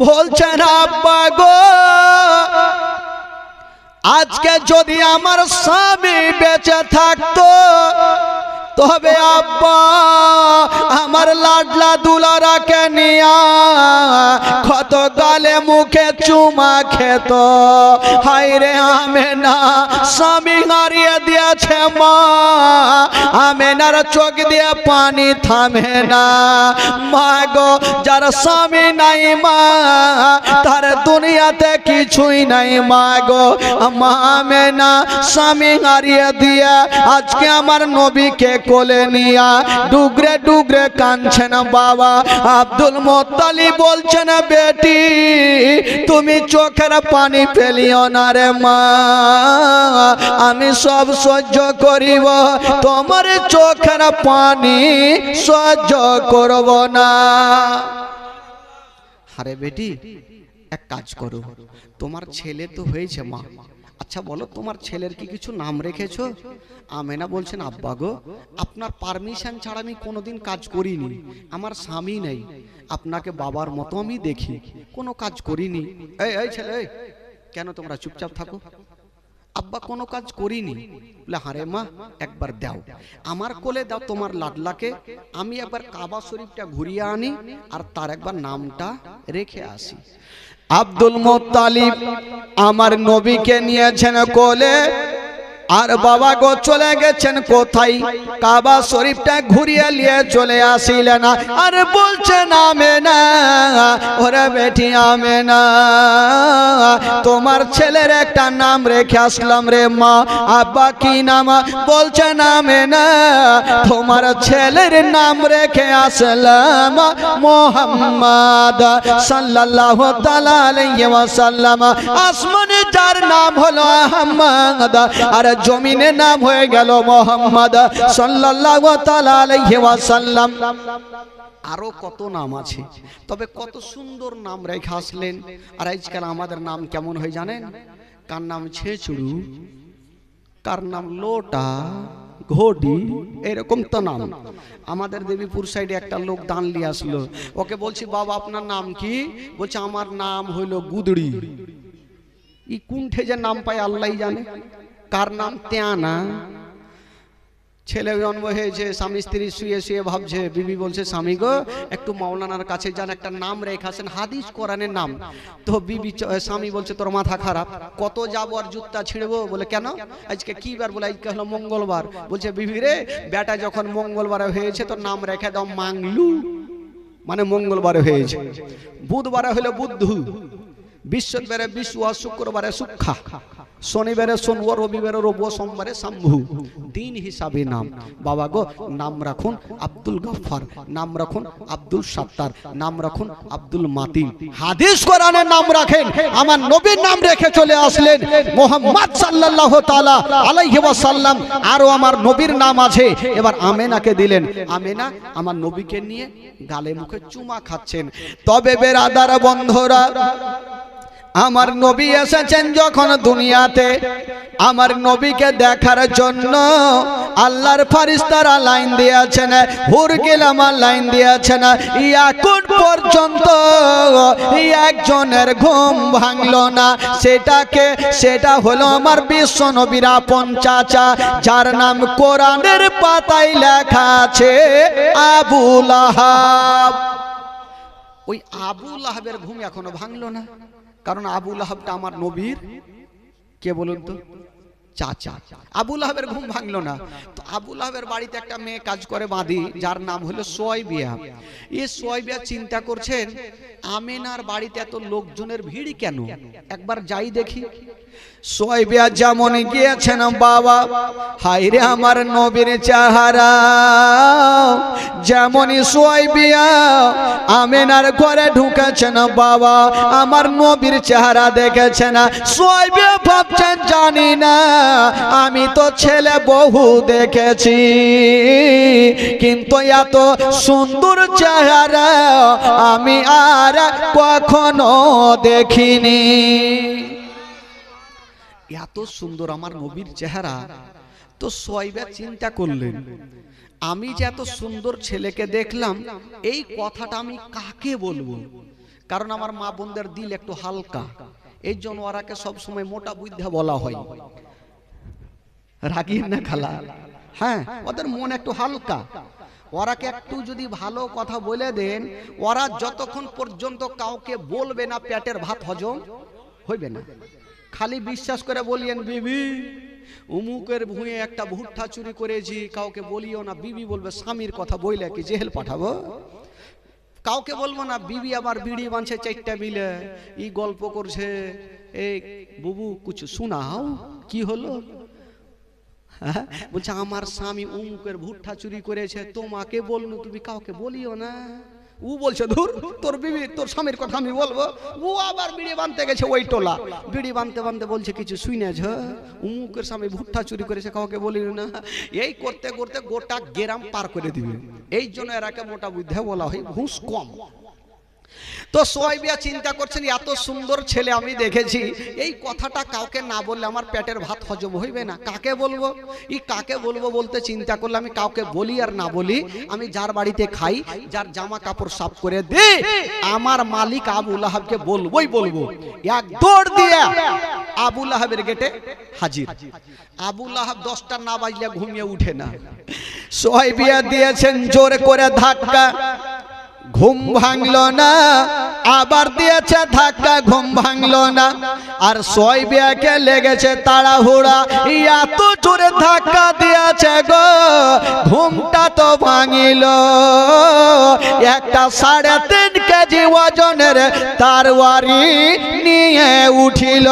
বলছেন আব্বা গো আজকে যদি আমার স্বামী বেঁচে থাকতো, তবে আব্বা আমার লাডলা দুলারাকে নিয়া কত গালে মুখে চুমা খেত। হায়রে আমেনা স্বামী হারিয়ে দিয়েছে মা, আমেনার চোখ দিয়ে পানি থামে না। মা গো যার স্বামী নাই মা তার দুনিয়াতে কিছুই নাই মা গো। মা আমেনা স্বামী হারিয়ে দিয়ে আজকে আমার নবীকে কোলে নিয়া ডুগরে ডুগরে কাঁদছেন বাবা। আব্দুল মুত্তালিব বলছেন, বেটি তুমি চোখের পানি ফেলিও না রে মা, আমি সব সহ্য করিব, তোমার চোখের পানি সহ্য করব না। আরে বেটি এক কাজ করো, তোমার ছেলে তো হয়েছে মা, আচ্ছা বলো তোমার ছেলের কি কিছু নাম রেখেছো? আমেনা বলছেন, আব্বা গো আপনার পারমিশন ছাড়া আমি কোনোদিন কাজ করিনি, আমার স্বামী নেই, আপনাকে বাবার মতো আমি দেখি, কোনো কাজ করিনি। এই ছেলে কেন তোমরা চুপচাপ থাকো? আব্বা কোনো কাজ করিনি। বলে হারে মা একবার দাও, আমার কোলে দাও তোমার লাডলাকে, আমি একবার কাবা শরীফটা ঘুরিয়ে আনি আর তার একবার নামটা রেখে আসি। আব্দুল মুত্তালিব আমার নবীকে নিয়েছেন কোলে, আর বাবা গো চলে গেছেন কোথায়? কাবা শরীফটা ঘুরিয়ে নিয়ে চলে আসিলেন, আর বলছেন আমেনা ওরে বেটি আমেনা তোমার ছেলের একটা নাম রেখে আসলাম রে মা। আব্বা কি নাম? বলছেন আমেনা তোমার ছেলের নাম রেখে আসলাম মুহাম্মদ সাল্লাল্লাহু তাআলা আলাইহি ওয়াসাল্লাম। আসমানে যার নাম হলো আহমদ, আর জমিনে নাম হয়ে গেল মোহাম্মদ সাল্লাল্লাহু তাআলা আলাইহি ওয়াসাল্লাম। আরো কত নাম আছে, তবে কত সুন্দর নাম রেখে আসলেন। আর আজকাল আমাদের নাম কেমন হয় জানেন? কার নাম ছেচড়ু, কার নাম লোটা, ঘটি, এরকম তো নাম। আমাদের দেবীপুর সাইডে একটা লোক দান নিয়ে আসলো, ওকে বলছি বাবা আপনার নাম কি? বলছে আমার নাম হইল গুদড়ি। ই কুণ্ঠে যে নাম পায় আল্লাহই জানে। কার নাম? তেয়ানা। ছেলে জন্ম হয়েছে, স্বামী স্ত্রী শুয়ে শুয়ে ভাবছে, বিবি বলছে স্বামী গো একটু মাওলানার কাছে যান, একটা নাম রেখে আসেন, হাদিস কোরআনের নাম। তো বিবি স্বামী বলছে তোর মাথা খারাপ, কত যাবো আর জুতা ছিঁড়বো? বলে কেন আজকে কি বার? বলে আজকে হলো মঙ্গলবার। বলছে বিবি রে বেটা যখন মঙ্গলবারে হয়েছে তোর নাম রেখে দাও মাংলু, মানে মঙ্গলবারে হয়েছে, বুধবারে হলো বুদ্ধু, বৃহস্পতিবারে বিশ্ব, শুক্রবারে সুক্ষা, শনিবারে সোনু, রবিবারে রব, সোমবারে শম্ভু, দিন হিসাবে নাম। বাবা গো নাম রাখুন আব্দুল গফফার, নাম রাখুন আব্দুল সাত্তার, নাম রাখুন আব্দুল মাতিন। হাদিস কোরআনের নাম রাখেন, আমার নবীর নাম রেখে চলে আসলেন মুহাম্মদ সাল্লাল্লাহু তাআলা আলাইহি ওয়াসাল্লাম। আরো আমার নবীর নাম আছে। এবার আমেনাকে দিলেন, আমেনা আমার নবীকে নিয়ে গালে মুখে চুমা খাচ্ছেন। তবে বেরাদার বন্ধুরা আমার নবী এসেছেন যখন দুনিয়াতে, আমার নবীকে দেখার জন্য আল্লাহর ফেরেশতারা লাইন দিয়েছেন, হুর গিলামা লাইন দিয়েছেন। এখন পর্যন্ত একজনের ঘুম ভাঙলো না। সেটা হলো আমার বিশ্ব নবীর আপন চাচা, যার নাম কোরআনের পাতায় লেখা আছে আবু লাহাব। ওই আবু লাহাবের ঘুম এখনো ভাঙলো না, কারণ আবু লাহাবটা আমার নবীর কে বলুন তো, চাচা। আবু লাহাবের ঘুম ভাঙলো না। তো আবু লাহাবের বাড়িতে একটা মেয়ে কাজ করে বাঁধি, যার নাম হলো সুয়াইবিয়া। এই সুয়াইবিয়া চিন্তা করছেন আমিনার বাড়িতে এত লোকজনের ভিড় কেন, একবার যাই দেখি। সুয়াইবিয়া যেমন গিয়েছেন, বাবা হায়রে আমার নবীর চেহারা, যেমনই সুয়াইবিয়া আমিনার ঘরে ঢুকেছেন, বাবা আমার নবীর চেহারা দেখেছেন। সুয়াইবিয়া ভাবছেন জানি না, আমি তো ছেলে বহু দেখেছি, কিন্তু এত সুন্দর চেহারা আমি আর কখনো দেখিনি। এত সুন্দর আমার নবীর চেহারা। তো সুয়াইবা চিন্তা করলেন, আমি যে এত সুন্দর ছেলেকে দেখলাম, এই কথাটা আমি কাকে বলবো? কারণ আমার মা বোনদের দিল একটু হালকা, এই জন্য ওরাকে সবসময় মোটা বুদ্ধা বলা হয়। রাগিন না খালা, হ্যাঁ ওদের মন একটু হালকা। ওরাকে একটু যদি ভালো কথা বলে দেন, ওরা যতক্ষণ পর্যন্ত কাউকে বলবে না পেটের ভাত হজম হইবে না। খালি বিশ্বাস করে বলিয়েন বিবি উমুকের ভুঁয়ে একটা ভুট্টা চুরি করেছি, কাউকে বলিও না। বিবি বলবে স্বামীর কথা বইলে কি জেল পাঠাবো? কাউকে বলবো না বিবি আবার বিড়ি বানছে 4টা মিলে, ই গল্প করছে, এই বুবু কিছু শোনাও, কি হলো? বলছে আমার স্বামী উমুকের ভুট্টা চুরি করেছে, তোমাকে বলনু, তুমি কাউকে বলিও না। ও বলছে ধুর তোর বিবি তোর স্বামীর কথা আমি বলবো। ও আবার বিড়ি বানতে গেছে, ওই টোলা বিড়ি বানতে বানতে বলছে কিছু শুনেছ, উমুকের স্বামী ভুট্টা চুরি করেছে, কাউকে বলি না। এই করতে করতে গোটা গ্রাম পার করে দিবে। এই জন্য এরাকে মোটা বুদ্ধা বলা হয়, ঘুষ কম। তো সুয়াইবিয়া চিন্তা করছেন এত সুন্দর ছেলে আমি দেখেছি, এই কথাটা কাউকে না বললে আমার পেটের ভাত হজম হইবে না। কাকে বলবো? কাকে বলবো বলতে চিন্তা করলে আমি কাউকে বলি আর না বলি, আমি যার বাড়িতে খাই, যার জামা কাপড় সাফ করে দে, আমার মালিক আবু লাহাবকে বলবোই বলবো। এক দৌড় দিয়ে আবু লাহাবের গেটে হাজির। আবু লাহাব 10টা না বাজলে ঘুমিয়ে উঠে না। সুয়াইবিয়া দিয়েছেন জোর করে ধাক্কা, ঘুম ভাঙলো না। আবার দিয়েছে ধাক্কা, ঘুম ভাঙলো না। আর সুয়াইবিয়াকে লেগেছে তাড়াহুড়া, এত জোরে ধাক্কা দিয়েছে গো, ঘুমটা তো ভাঙিল। একটা 3.5 কেজি ওজনের তরবারি নিয়ে উঠিল।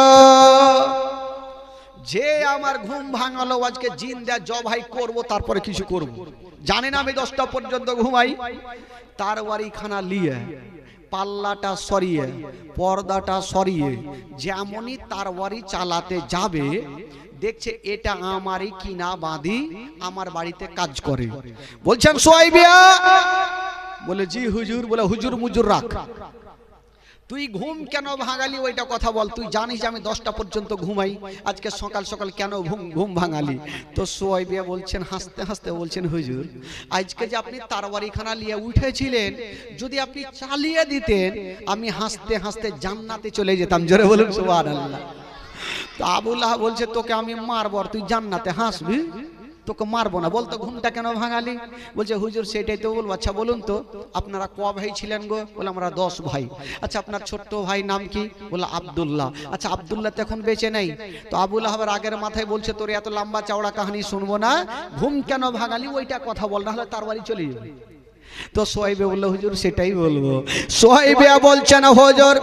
যে আমার ঘুম ভাঙালো আজকে জিন্দা জবাই করব, তারপরে কিছু করব। জানেন আমি 10টা পর্যন্ত ঘুমাই। তরবারি খানা নিয়ে পাল্লাটা সরিয়ে পর্দাটা সরিয়ে যেমনই তরবারি চালাতে যাবে, দেখছে এটা আমারই কিনা বাঁধি, আমার বাড়িতে কাজ করে। বলছেন সুয়াইবিয়া, বলে জি হুজুর। বলে হুজুর মুজুর রাখ, তুই ঘুম কেন ভাঙালি ওইটা কথা বল। তুই জানিস আমি 10টা পর্যন্ত ঘুমাই, আজকে সকাল সকাল কেন ঘুম ভাঙালি? তো সুয়াইবিয়া বলছেন হাসতে হাসতে, বলছেন হুজুর আজকে যে আপনি তরবারিখানা নিয়ে উঠেছিলেন, যদি আপনি চালিয়ে দিতেন আমি হাসতে হাসতে জান্নাতে চলে যেতাম। জোরে বলুন সুবহানাল্লাহ। তো আবু লাহাব বলছে তোকে আমি মারবো আর তুই জান্নাতে হাসবি? তোকে মারবো না, বলতো ঘুমটা কেন ভাঙালি? বলছে হুজুর সেটাই তো বলবো। আচ্ছা বলুন তো আপনারা ক ভাই ছিলেন গো? বলে আমরা 10 ভাই। আচ্ছা আপনার ছোট্ট ভাই নাম কি? বলে আব্দুল্লাহ। আচ্ছা আব্দুল্লাহ তো এখন বেঁচে নেই। তো আবু লাহাবের আগের মাথায় বলছে তোর এত লম্বা চওড়া কাহিনী শুনবো না, ঘুম কেন ভাঙালি ওইটা কথা বল, না হলে তার বাড়ি চলে যাবে। তো সুয়াইবিয়া বলল হুজুর সেটাই বলবো। সুয়াইবিয়া বলছেন হুজুর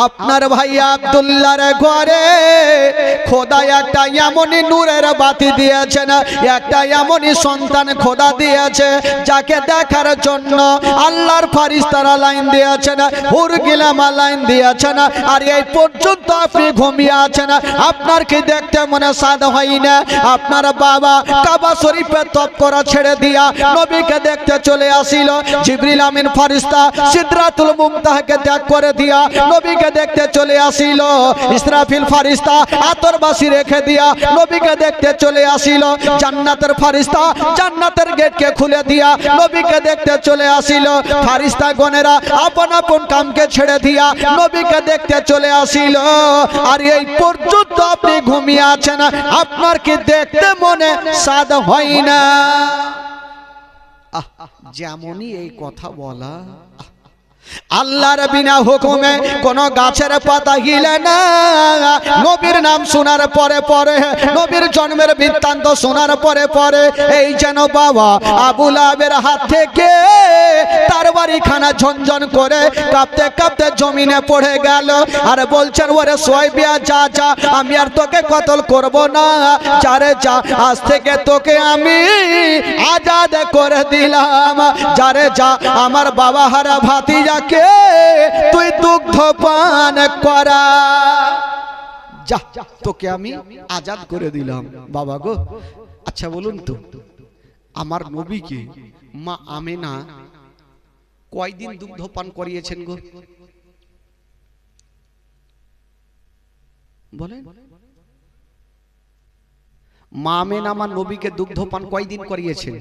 আপনার ভাই আব্দুল্লাহর ঘরে খোদা একটা এমনই নূরের বাতি দিয়েছেন, একটা এমনই সন্তান খোদা দিয়েছে যাকে দেখার জন্য আল্লাহর ফেরেশতারা লাইন দিয়েছেন, হুর গিলামা লাইন দিয়েছেন। আর এই পর্যন্ত আপনি ঘুমিয়ে আছেন, আপনার কি দেখতে মনে সাদ হয় না? আপনার বাবা কাবা শরীফে তপ করা ছেড়ে দিয়া নবীকে দেখতে চলে আসিল। জিবরিল আমিন ফেরেশতা সিদরাতুল মুনতাহাকে ত্যাগ করে দিয়া নবী নবীকে দেখতে চলে আসিল। ইসরাফিল ফারিস্তা আতরবাসি রেখে দিয়া নবীকে দেখতে চলে আসিল। জান্নাতের ফারিস্তা জান্নাতের গেটকে খুলে দিয়া নবীকে দেখতে চলে আসিল। ফারিস্তা গণেরা আপন আপন কামকে ছেড়ে দিয়া নবীকে দেখতে চলে আসিল। আর এই পর্যন্ত আপনি ঘুমিয়ে আছেন, আপনার কি দেখতে মনে সাদ হয় না? যেমনই এই কথা বলা, আল্লাহর বিনা হুকুমে কোন গাছের পাতা হিলে না। নবীর নাম শোনার পরে পরে, নবীর জন্মের বৃত্তান্ত শোনার পরে পরে এই যেন বাবা আবু লাহাবের হাত থেকে তার বাড়িখানা ঝনঝন করে কাঁপতে কাঁপতে জমিনে পড়ে গেল। আর বলছেন, ওরে সোয়াইবিয়া যা যা, আমি আর তোকে কতল করব না, যারে যা, আজ থেকে তোকে আমি আজাদ করে দিলাম। যারে যা, আমার বাবা হারা ভাতিজা কে তুই দুগ্ধ পান করা, যা, তোকে আমি আজাদ করে দিলাম। বাবা গো, আচ্ছা বলুন তো, আমার নবীকে মা আমেনা কয়দিন দুগ্ধ পান করিয়েছেন গো? বলেন, মা আমেনা আমার নবীকে দুগ্ধ পান কয়দিন করিয়েছেন?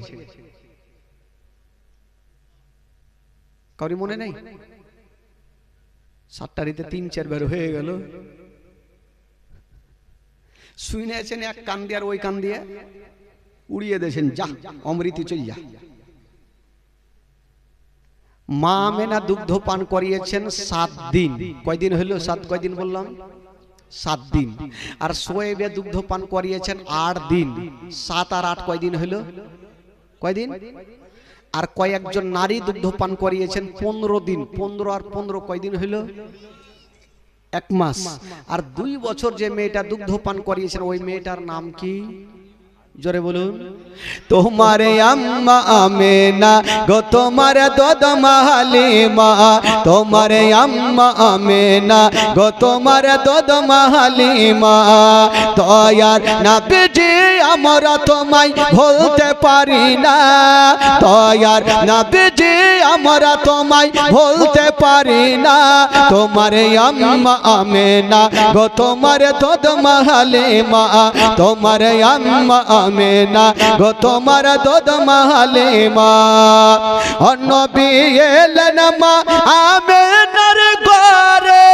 কারি মনে নেই? 7টারিতে 3-4 বার হয়ে গেল। শুনেছেন এক কান দিয়ে আর ওই কান দিয়ে উড়িয়ে দিয়েছেন, যা অমৃতি চল যা। মা আমেনা দুগ্ধ পান করিয়েছেন 7 দিন। কয়দিন হলো? 7 কয়দিন বললাম? 7 দিন। আর সোয়েবে দুগ্ধ পান করিয়েছেন 8 দিন। 7 আর 8 কয়দিন হলো? কয়দিন? আর কয়েকজন নারী দুগ্ধ পান করিয়েছেন 15 দিন। 15 আর 15 কয়দিন হইল? 1 মাস। আর 2 বছর যে মেয়েটা দুগ্ধ পান করিয়েছেন ওই মেয়েটার নাম কি? জোরে বলুন। তোমারে আম্মা আমেনা গো, তোমারে দুধ হালিমা, তোমারে আম্মা আমেনা গো, তোমারে দুধ হালিমা। দয়ার নবীজি আমরা তোমায় ভুলতে পারি না, দয়ার নবীজি আমরা তোমায় ভুলতে পারি না। তোমারে আম্মা আমেনা গো, তোমারে দুধ হালিমা, তোমারে আম্মা আমেনা গো, তোমার দুধ হালিমা। নবী এলেন মা আমেনার ঘরে,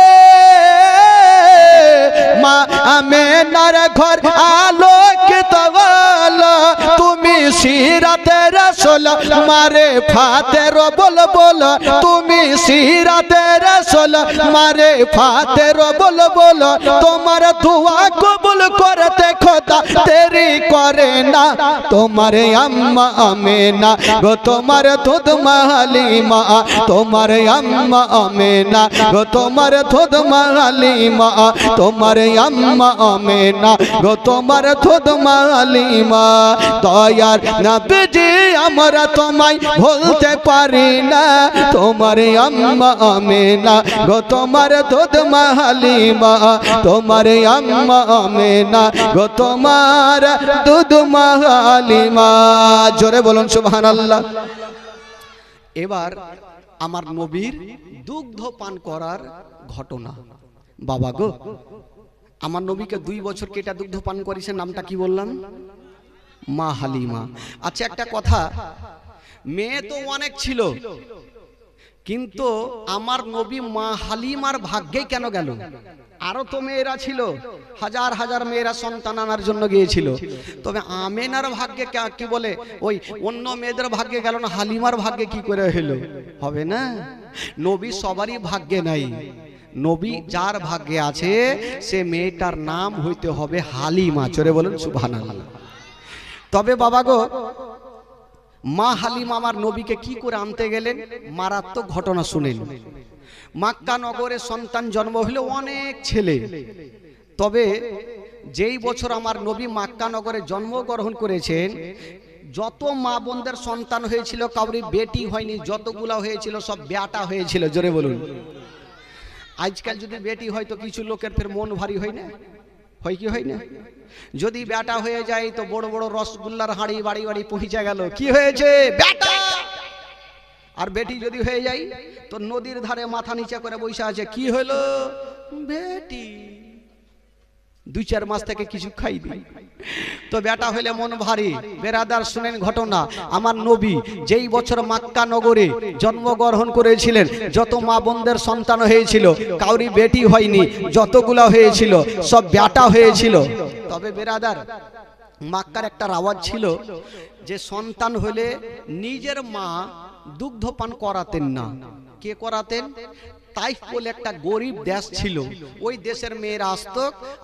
মা আমেনার ঘর আলোকিত হলো। তুমি সিরাতে রাসূল মারে ফাতের বল বল, তুমি সিরাতে রাসূল মারে ফাতের বল বল। তোমার দোয়া কবুল করতে খোদা দেরি করে না। তোমারে আম্মা আমেনা গো, তোমার দুধ হালিমা, তোমারে আম্মা আমেনা গো, তোমার দুধ হালিমা, তোমারে আম্মা আমেনা গো, তোমার দুধ হালিমা। দয়ার নবীজি আমরা তোমায় ভুলতে পারি না, তোমারে আম্মা আমেনা গো, তোমার দুধ হালিমা, তোমারে আম্মা আমেনা গো, তোমার দুধ হালিমা। জোরে বলুন সুবহানাল্লাহ। এবার আমার নবীর দুগ্ধ পান করার ঘটনা। বাবা গো, আমার নবীকে 2 বছর কেটা দুগ্ধ পান করেছে, নামটা কি বললাম? মা হালিমা। আচ্ছা একটা কথা, মেয়ে তো অনেক ছিল, কিন্তু আমার নবী মা হালিমার ভাগ্যে কেন গেল? আরো তো মেয়েরা ছিল, হাজার হাজার মেয়েরা সন্তান আনার জন্য গিয়েছিল, তবে আমেনার ভাগ্যে কি বলে ওই অন্য মেয়েদের ভাগ্যে গেল না, হালিমার ভাগ্যে কি করে হলো? হবে না। নবী সবারই ভাগ্যে নাই, নবী যার ভাগ্যে আছে সে মেয়েটার নাম হইতে হবে হালিমা। চলে বলুন সুবহানাল্লাহ। তবে বাবা গো, মা হালিমা আমার নবীকে কি করে আনতে গেলেন? মারাত্মক ঘটনা শুনেন। মক্কা নগরে সন্তান জন্ম হইল অনেক ছেলে, তবে যেই বছর আমার নবী মক্কা নগরে জন্মগ্রহণ করেছেন, যত মা বোনদের সন্তান হয়েছিল কাউরি বেটি হয়নি, যতগুলা হয়েছিল সব বেটা হয়েছিল। জোরে বলুন। আজকাল যদি বেটি হয় তো কিছু লোকের ফের মন ভারী হয় না, হয় কি হয় না? যদি বেটা হয়ে যায় তো বড় বড় রসগোল্লার হাঁড়ি বাড়ি বাড়ি পৌঁছে গেল, কি হয়েছে বেটা। আর বেটি যদি হয়ে যায় তো নদীর ধারে মাথা নিচে করে বসে আছে, কি হলো বেটি, 2-4 মাস থেকে কিছু খাইনি। তো বেটা হইলে মন ভারী। বেরাদার শুনেন ঘটনা, আমার নবী যেই বছর মক্কা নগরে জন্মগ্রহণ করেছিলেন, যত মা বোনদের সন্তান হয়েছিল, কাউরি বেটি হয়নি, যতগুলা হয়েছিল সব বেটা হয়েছিল। তবে বেরাদার মক্কার একটা রাওয়াজ ছিল যে সন্তান হলে নিজের মা দুগ্ধ পান করাতেন না। কে করাতেন? তাইফ বলে একটা গরিব দেশ ছিল, ওই দেশের মেয়েরা আসত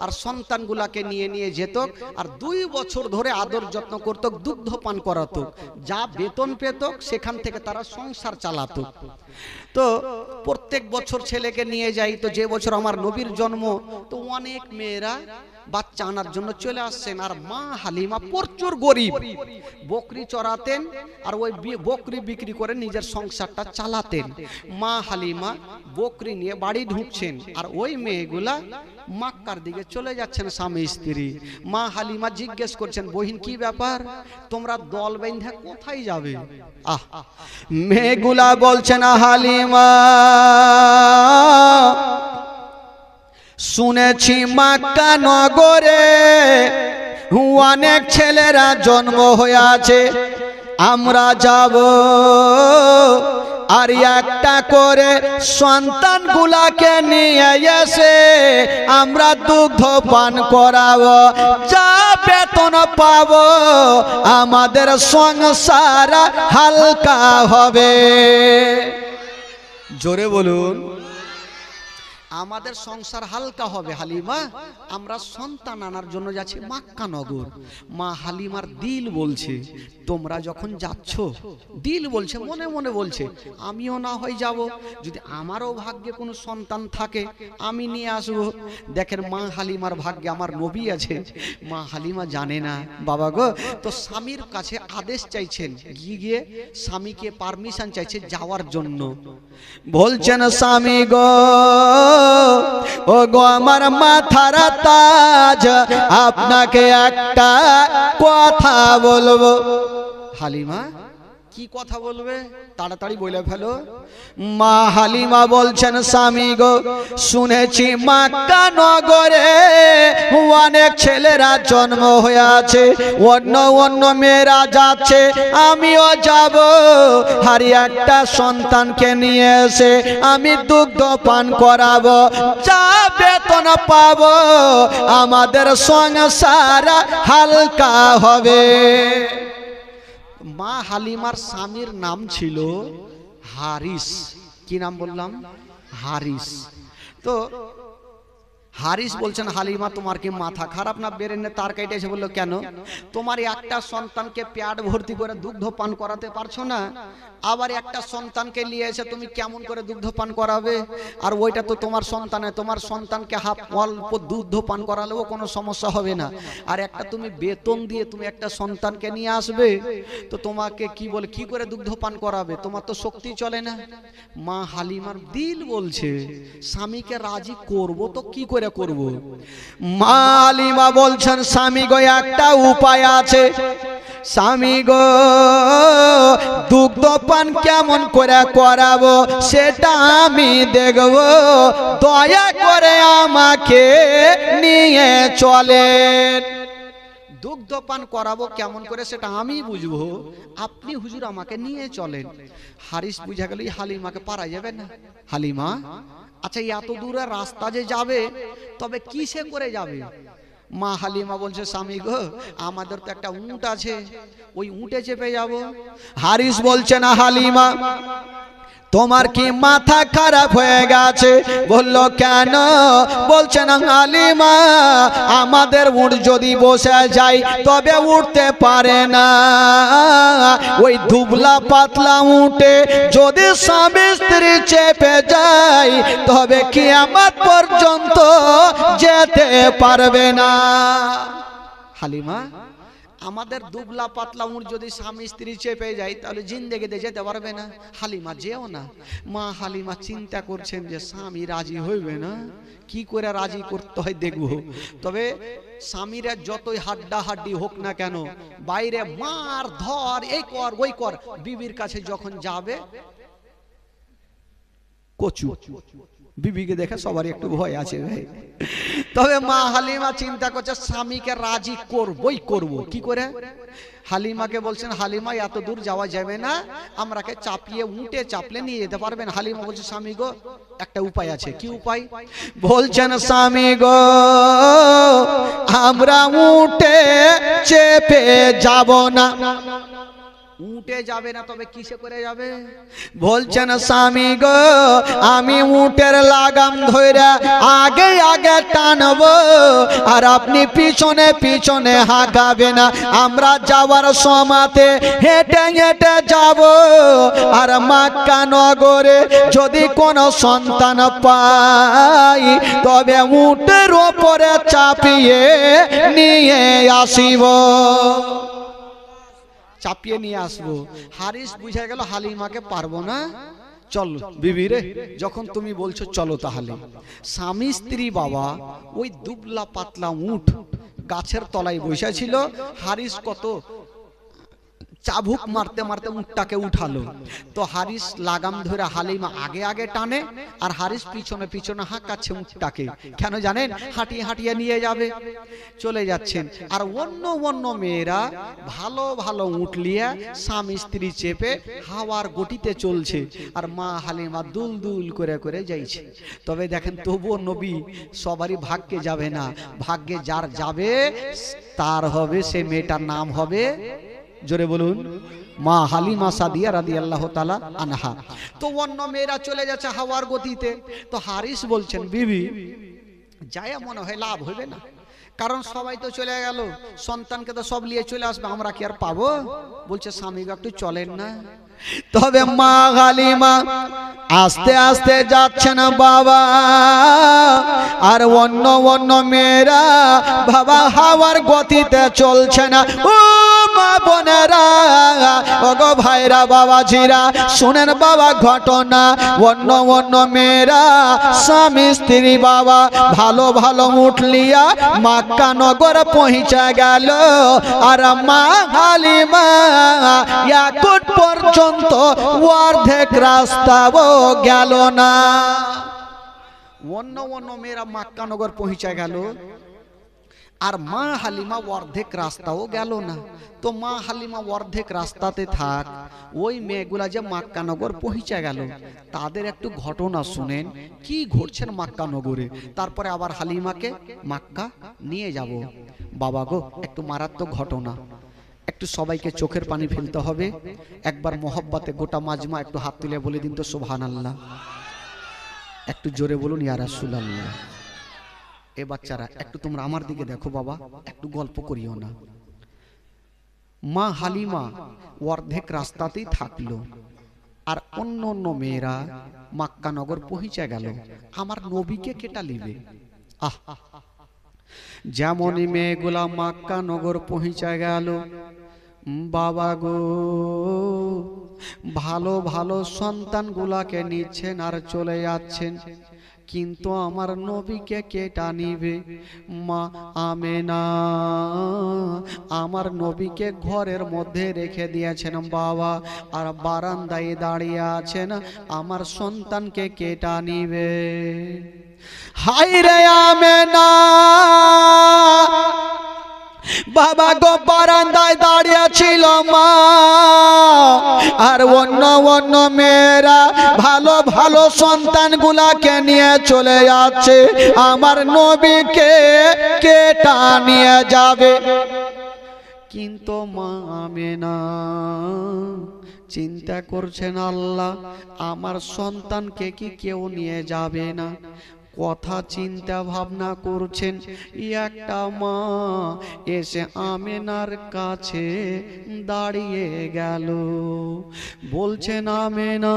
আর সন্তানগুলাকে নিয়ে নিয়ে যেত, আর 2 বছর ধরে আদর যত্ন করত, দুগ্ধ পান করাত, যা বেতন পেত সেখান থেকে তারা সংসার চালাত। তো প্রত্যেক বছর ছেলেকে নিয়ে যাই, তো যে বছর আমার নবীর জন্ম, তো অনেক মেয়েরা বাচ্চা আনার জন্য চলে আসছেন। আর মা হালিমা প্রচুর গরিব, বকরি চড়াতেন আর ওই বকরি বিক্রি করে নিজের সংসারটা চালাতেন। মা হালিমা বকরি নিয়ে বাড়ি ঢুকছেন, আর ওই মেয়েগুলা মক্কার দিকে চলে যাচ্ছেন স্বামী স্ত্রী। মা হালিমা জিজ্ঞেস করছেন, বহিন কি ব্যাপার, তোমরা দল বেঁধে কোথায় যাবে? মেয়েগুলা বলছেন, হালিমা শুনেছি মক্কা নগরে অনেক ছেলেরা জন্ম হয়ে আছে, আমরা যাব আর একটা করে সন্তান গুলাকে নিয়ে এসে আমরা দুগ্ধ পান করাবো, যা বেতন পাবো আমাদের সংসার হালকা হবে। জোরে বলুন, আমাদের সংসার হালকা হবে। হালিমা আমরা সন্তান আনার জন্য যাচ্ছি মক্কা নগর। মা হালিমার দিল বলছে, তোমরা যখন যাচ্ছ, দিল বলছে, মনে মনে বলছে আমিও না হয় যাব, যদি আমারও ভাগ্যে কোনো সন্তান থাকে আমি নিয়ে আসবো। দেখেন মা হালিমার ভাগ্যে আমার নবী আছে, মা হালিমা জানে না। বাবা গো, তো স্বামীর কাছে আদেশ চাইছেন, গিয়ে স্বামীকে পারমিশন চাইছে যাওয়ার জন্য। বলছেন, স্বামী গো, ও গো আমার মাথার তাজ, আপনাকে একটা কথা বলবো। হালিমা কি কথা বলবে? তাড়াতাড়ি বলে ফেলো। মা হালিমা বলছেন, স্বামী গো, শুনেছি মক্কা নগরে অনেক ছেলেরা জন্ম হয়ে আছে, অন্য অন্য মেয়েরা যাচ্ছে, আমিও যাব, আর একটা সন্তানকে নিয়ে এসে আমি দুগ্ধ পান করাবো, যা বেতন পাবো আমাদের সংসার হালকা হবে। মা হালিমার স্বামীর নাম ছিল হারিস। কি নাম বললাম? হারিস। তো হারিস বলছেন, হালিমা তোমার কি মাথা খারাপ না বেরেনে তার কেটেছে? বললো, কেন? তোমার একটা সন্তানকে পেট ভর্তি করে দুগ্ধ পান করাতে পারছো না, আবার একটা সন্তানকে নিয়ে এসে তুমি কেমন করে দুগ্ধ পান করাবে? আর ওইটা তো তোমার সন্তান, তোমার সন্তানকে অল্প দুগ্ধ পান করালেও কোনো সমস্যা হবে না, আর একটা তুমি বেতন দিয়ে তুমি একটা সন্তানকে নিয়ে আসবে, তো তোমাকে কি বলে কি করে দুগ্ধ পান করাবে? তোমার তো শক্তি চলে না। মা হালিমার দিল বলছে স্বামীকে রাজি করব তো কি করে করব? মা হালিমা বলছেন, স্বামী গো একটা উপায় আছে, স্বামী গো দুগ্ধ পান কেমন করে করাবো সেটা আমি দেখব, দয়া করে আমাকে নিয়ে চলেন। দুগ্ধ পান করাবো কেমন করে সেটা আমি বুঝবো, আপনি হুজুর আমাকে নিয়ে চলেন। হারিস বুঝা গেল হালিমাকে পারা যাবে না। হালিমা, আচ্ছা এত দূরের রাস্তা যে যাবে, তবে কিসে করে যাবে? মা হালিমা বলছে, স্বামী গো আমাদের তো একটা উট আছে, ওই উটে চেপে যাব। হারিস বলছে, না হালিমা তোমার কি মাথা খারাপ হয়ে গেছে? বলল, কেন? বলছে, না হালিমা আমাদের উট যদি বসে যায় তবে উঠতে পারে না, ওই দুবলা পাতলা উটে যদি স্বামী স্ত্রী চেপে যায় তবে কিয়ামত পর্যন্ত যেতে পারবে না। হালিমা আমাদের দুবলা পাতলা উট যদি স্বামী স্ত্রী চেপে যায় তাহলে জিন্দেগিতে যেতে পারবে না। হালিমা যেও না। মা হালিমা চিন্তা করছেন যে স্বামী রাজি হইবে না, কি করে রাজি করতে হয় দেখব। তবে স্বামীরা যতই হাড্ডা হাড্ডি হোক না কেন, বাইরে মার ধর এই কর ওই কর, বিবির কাছে যখন যাবে কচু। বিবিকে দেখে সবারই একটু ভয় আছে ভাই। তবে মা হালিমা চিন্তা করছে স্বামীকে রাজি করবই করব। কি করে? হালিমাকে বলছেন, হালিমা এত দূর যাওয়া যাবে না, আমরাকে চাপিয়ে উঠে চাপলে নিয়ে যেতে পারবেন? হালিমা বলছে, স্বামী গো একটা উপায় আছে। কি উপায়? বলছেন, স্বামী গো আমরা উঠে চেপে যাব না। উঠে যাবে না, তবে কিসে করে যাবে? বলছেন, স্বামী গো আমি উটের লাগাম ধরে আগে আগে টানবো, আর আপনি পিছনে পিছনে হাঁকাবে না। আমরা যাওয়ার সময়তে হেঁটে হেঁটে যাব, আর মক্কা নগরে যদি কোনো সন্তান পাই তবে উটের ওপরে চাপিয়ে নিয়ে আসিব, চাপিয়ে নিয়ে আসবো। হারিস বুঝে গেল হালিমাকে পারবো না। চল বিবি রে, যখন তুমি বলছো চলো তাহলে। স্বামী স্ত্রী বাবা ওই দুবলা পাতলা উট গাছের তলায় বসেছিল। হারিস কত চাবুক মারতে মারতে উটটাকে উঠালো। তো হারিস লাগাম ধরে হালিমা আগে আগে টানে, আর হারিস পিছনে পিছনে হাঁকাচ্ছে উটটাকে। কেন জানেন? হাঁটিয়ে হাঁটিয়ে নিয়ে যাবে। চলে যাচ্ছেন, আর অন্য অন্য মেয়েরা ভালো ভালো উট লিয়ে স্বামী স্ত্রী চেপে হাওয়ার গতিতে চলছে, আর মা হালিমা দুল দুল করে করে যাইছে। তবে দেখেন, তবুও নবী সবারই ভাগ্যে যাবে না। ভাগ্যে যার যাবে তার হবে, সে মেয়েটার নাম হবে, জোরে বলুন, মা হালিমা সাদিয়া রাদিয়াল্লাহু তাআলা আনহা। তো অন্য মেয়েরা চলে যাচ্ছে হাওয়ার গতিতে। তো হারিস বলছেন, বিবি যায় মনে হয় লাভ হবে না, কারণ সবাই তো চলে গেল, সন্তানকে তো সব নিয়ে চলে আসবে, আমরা কি আর পাবো? বলছে, স্বামী একটু চলেন না। তবে মা হালিমা আস্তে আস্তে যাচ্ছেন বাবা, আর অন্য অন্য মেয়েরা বাবা হাওয়ার গতিতে চলছে না। ও মা বোনেরা, ওগো ভাইরা, বাবাজিরা শুনেন বাবা ঘটনা। অন্য অন্য মেয়েরা স্বামী স্ত্রী বাবা ভালো ভালো উঠলিয়া মক্কা নগর পৌঁছে গেল, আর মা হালিমা এখন পর্যন্ত অর্ধেক রাস্তাও গেল না। অন্য অন্য মেয়েরা মক্কা নগর পৌঁছে গেল, আর মা হালিমা অর্ধেক রাস্তাও গেল না। তো মা হালিমা অর্ধেক রাস্তাতে থাক, ওই মেয়েগুলা যে মক্কা নগর পৌঁছে গেল, তাদের একটু ঘটনা শুনেন কি ঘটছেন মক্কা নগরে। তারপরে আবার হালিমাকে মক্কা নিয়ে যাব। বাবা গো, একটু মারাত্মক ঘটনা, একটু সবাইকে চোখের পানি ফেলতে হবে। একবার মোহব্বতে গোটা মাজমা একটু হাত তুলে বলে দিন তো সুবহানাল্লাহ। একটু জোরে বলুন ইয়া রাসূলুল্লাহ। এ বাচ্চারা একটু তোমরা আমার দিকে দেখো বাবা, একটু গল্প করিও না। মা হালিমা অর্ধেক রাস্তাতেই থাকলো, আর অন্য অন্য মেয়েরা মক্কা নগর পৌঁছে গেল। আমার নবীকে কেটা লিবে? আহ, যেমনই মেয়েগুলা মক্কা নগর পৌঁছে গেল, বাবা গো ভালো ভালো সন্তানগুলাকে নিচ্ছেন আর চলে যাচ্ছেন, কিন্তু আমার নবীকে কেটা নিবে? মা আমেনা আমার নবীকে ঘরের মধ্যে রেখে দিয়েছেন বাবা, আর বারান্দায় দাঁড়িয়ে আছেন, আমার সন্তানকে কেটা নিবে? হায় রে আমেনা, বাবা গো বারান্দায় দাঁড়িয়ে ছিল মা, আর অন্য অন্য মেয়েরা ভালো ভালো সন্তানগুলাকে নিয়ে চলে যাচ্ছে, আমার নবীকে কেটা নিয়ে যাবে। কিন্তু মা আমেনা চিন্তা করছেন, আল্লাহ আমার সন্তানকে কি কেউ নিয়ে যাবে না? কথা চিন্তা ভাবনা করছেন। একটা মা এসে আমেনার কাছে দাঁড়িয়ে গেল, বলছেন, আমেনা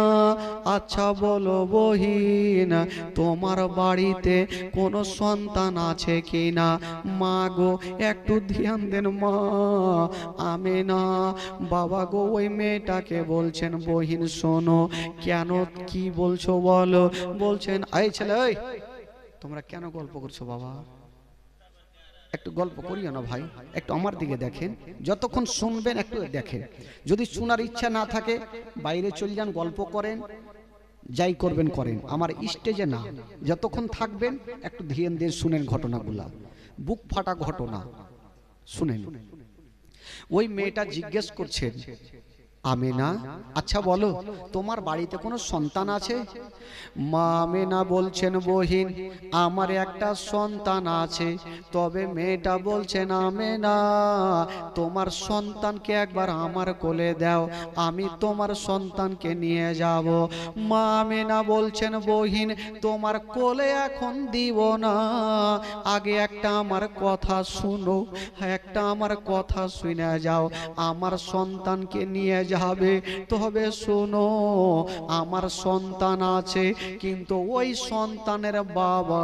আচ্ছা বলো বহিন, তোমার বাড়িতে কোনো সন্তান আছে কিনা? মা গো একটু ধ্যান দেন মা। আমেনা বাবা গো ওই মেয়েটাকে বলছেন, বহিন শোনো। কেন, কি বলছো বলো? বলছেন, এই ছেলে, তোমরা কেন গল্প করছো বাবা? একটু গল্প করিও না ভাই, একটু আমার দিকে দেখেন। যতক্ষণ শুনবেন একটু দেখেন, যদি শোনার ইচ্ছা না থাকে বাইরে চলে যান, গল্প করেন, যাই করবেন করেন, আমার স্টেজে না, যতক্ষণ থাকবেন একটু ধ্যান দিয়ে শুনেন ঘটনাগুলা, বুক ফাটা ঘটনা শুনেন। ওই মেয়েটা জিজ্ঞেস করছেন, আমেনা, আচ্ছা বলো তোমার বাড়িতে কোনো সন্তান আছে? মা আমেনা বলছেন, বহিন আমার একটা সন্তান আছে। তবে মেয়েটা বলছেন, আমেনা তোমার সন্তানকে একবার আমার কোলে দাও, আমি তোমার সন্তানকে নিয়ে যাব। মা আমেনা বলছেন, বহিন তোমার কোলে এখন দিব না, আগে একটা আমার কথা শুনো, একটা আমার কথা শুনে যাও, আমার সন্তানকে নিয়ে যাবে। তবে শোনো, আমার সন্তান আছে, কিন্তু ওই সন্তানের বাবা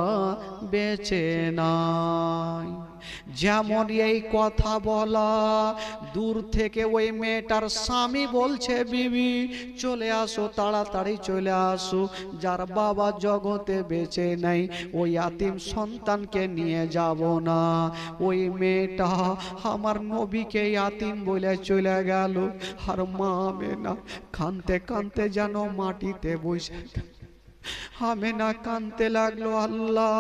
বেঁচে নাই। যেমন এই কথা বলা, দূর থেকে ওই মেয়েটার স্বামী বলছে, বিবি চলে আসো, তাড়াতাড়ি চলে আসো, যার বাবা জগতে বেঁচে নাই ওই ইয়াতিম সন্তানকে নিয়ে যাব না। ওই মেয়েটা আমার নবীকে ইয়াতিম বলে চলে গেল, আর মা আমেনা কাঁদতে কাঁদতে যেন মাটিতে বসে আমেনা কাঁদতে লাগলো, আল্লাহ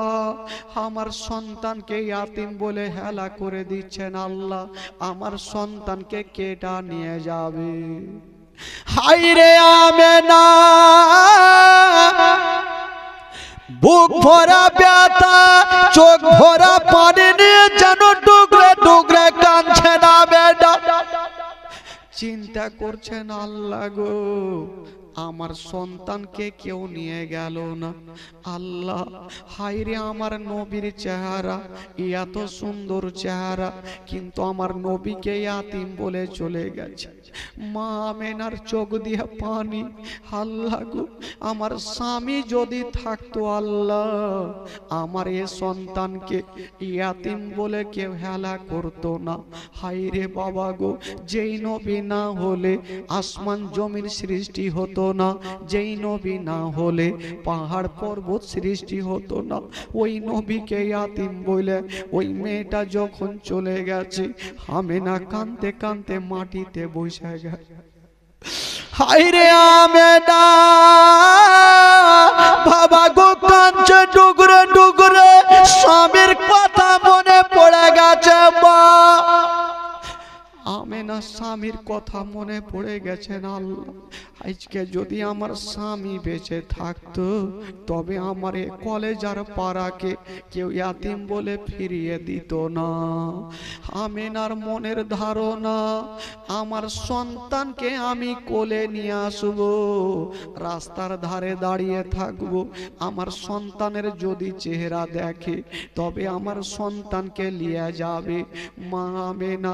আমার সন্তানকে ইয়াতিম বলে হেলা করে দিচ্ছেন, আল্লাহ আমার সন্তানকে কেটা নিয়ে যাবে। হায়রে আমেনা, বুক ভরা ব্যথা, চোখ ভরা পানি নিয়ে যেন টুকরে টুকরে কাঁদছে না বেটা। চিন্তা করছেন, আল্লাহ গো আমার সন্তানকে কেউ নিয়ে গেল না, আল্লাহ হায়রে আমার নবীর চেহারা, এত সুন্দর চেহারা, কিন্তু আমার নবীকে ইয়াতিম বলে চলে গেছে। মা আমেনার চোখ দিয়ে পানি, আল্লাহ গো আমার স্বামী যদি থাকতো, আল্লাহ আমার এ সন্তানকে ইয়াতিম বলে কেউ হেলা করতো না। হায়রে বাবা গো, যেই নবী না হলে আসমান জমির সৃষ্টি হতো না, যেই নবী না হলে পাহাড় পর্বত সৃষ্টি হতো না। ওই নবীকে ইয়াতিম বলে ওই মেয়েটা যখন চলে গেছে, আমেনা কাঁদতে কাঁদতে মাটিতে বসে গেছে। হায়রে আমেনা, বাবা গো কাঁদছে টুকরে টুকরে, স্বামীর কথা মনে পড়ে গেছে। মা আমেনা স্বামীর কথা মনে পড়ে গেছেন, আল্লাহ আজকে যদি আমার স্বামী বেঁচে থাকতো, তবে আমার এ কলেজার পাড়াকে কেউ ইয়াতিম বলে ফিরিয়ে দিত না। আমেনার মনের ধারণা, আমার সন্তানকে আমি কোলে নিয়ে আসবো, রাস্তার ধারে দাঁড়িয়ে থাকবো, আমার সন্তানের যদি চেহারা দেখে তবে আমার সন্তানকে নিয়ে যাবে। মা আমেনা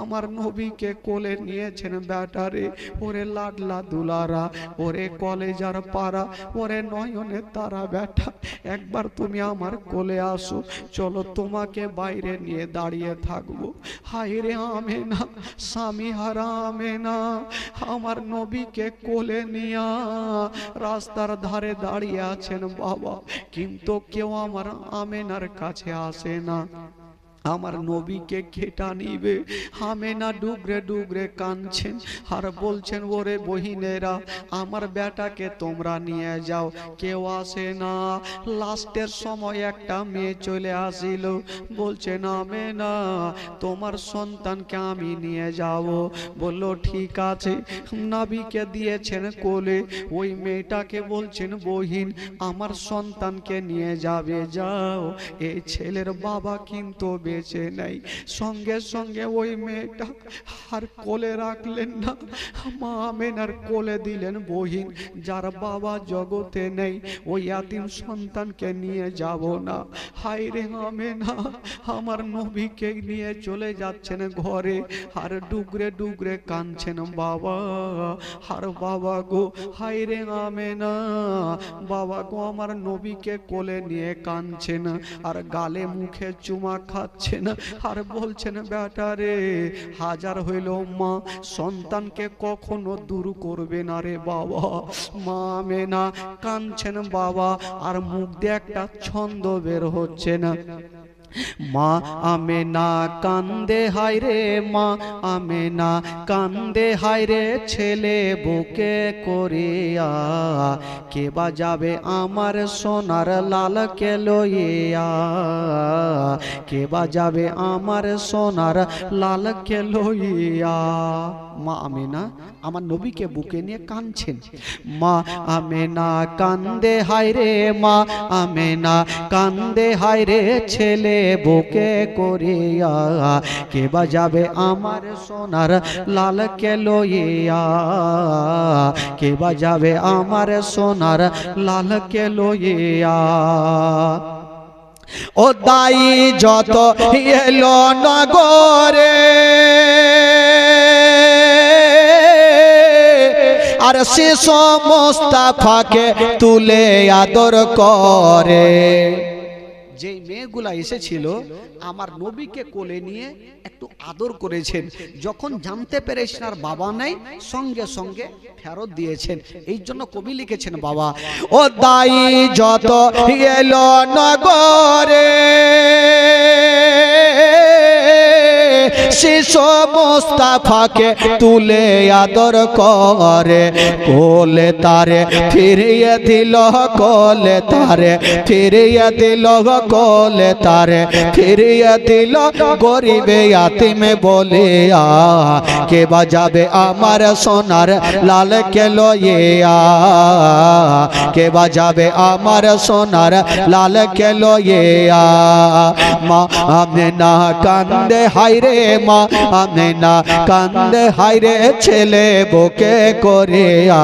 আমার নবীকে কোলে নিয়েছেন। বেটারে, ওরে লাডলা দুলারা, ওরে কলেজার পাড়া, ওরে নয়নের তারা, বেটা একবার তুমি আমার কোলে আসো, চলো তোমাকে বাইরে নিয়ে দাঁড়িয়ে থাকবো। হায়রে আমেনা, স্বামী হারা আমেনা আমার নবীকে কোলে নিয়া রাস্তার ধারে দাঁড়িয়ে আছেন বাবা, কিন্তু কেউ আমার আমেনার কাছে আসে না। আমার নবীকে কেটা নিবে। আমেনা ডুগরে ডুগরে কাঁদছেন আর বলছেন, ওরে বহিনেরা আমার বেটাকে তোমরা নিয়ে যাও, কেউ আসে না। লাস্টের সময় একটা মেয়ে চলে আসিল, বলছেন, আমেনা তোমার সন্তানকে আমি নিয়ে যাব। বলল ঠিক আছে, নবীকে দিয়েছেন কোলে। ওই মেয়েটাকে বলছেন, বহিন আমার সন্তানকে নিয়ে যাবে, যাও, এই ছেলের বাবা কিন্তু বেঁচে নাই। সঙ্গে সঙ্গে ওই মেয়েটা আর কোলে রাখলেন না, মা আমেনার কোলে দিলেন। বহিন যার বাবা জগতে নেই, ওই ইয়াতিম সন্তানকে নিয়ে যাব না। হায়রে আমেনা আমার নবীকে নিয়ে চলে যাচ্ছেন ঘরে, আর ডুগরে ডুগরে কাঁদছেন বাবা। আর বাবা গো, হায়রে আমেনা বাবা গো আমার নবীকে কোলে নিয়ে কাঁদছেন, আর গালে মুখে চুমা খাচ্ছেন, আর বলছেন, বেটারে হাজার হইল মা সন্তানকে কখনো দূর করবে না রে বাবা। মা আমেনা কাঁদছেন বাবা, আর মুখ দিয়ে একটা ছন্দ বের হচ্ছে না। মা আমেনা কান্দে হায় রে, মা আমেনা কান্দে হায় রে, ছেলে বুকে করিয়া, কে বাজাবে আমার সোনার লালকে লইয়া, কে বাজাবে আমার সোনার লালকে লইয়া। মা আমেনা আমার নবীকে বুকে নিয়ে কাঁদছেন। মা আমেনা কান্দে হায় রে, মা আমেনা কান্দে হায় রে, ছেলে বুকে করিয়া, কে বাজাবে আমার সোনার লালকে লইয়া, কে বাজাবে আমার সোনার লালকে লইয়া। ও দাই যত এলো নগরে, আর সে মুস্তাফাকে তুলে আদর করে। যে মেয়েগুলা এসেছিল আমার নবীকে কোলে নিয়ে একটু আদর করেছেন, যখন জানতে পেরেছেন আর বাবা নাই, সঙ্গে সঙ্গে ফেরত দিয়েছেন। এই জন্য কবি লিখেছেন বাবা, ও দাই যত এলো নগরে, শিশু মুস্তাফাকে তুলে আদর করে, কোলে তারে ফিরিয়ে দিল, কোলে তারে ফিরিয়ে দিল, কোলে তারে ফিরিয়ে দিল, গরিবে ইয়াতিমে বলিয়া, কে বাজাবে আমার সোনার লালকে লইয়া, কে বাজাবে আমার সোনার লালকে লইয়া। মা আমেনা কান্দে হায় রে, মা আমেনা কান্দে হায় রে, ছেলে বুকে করিয়া,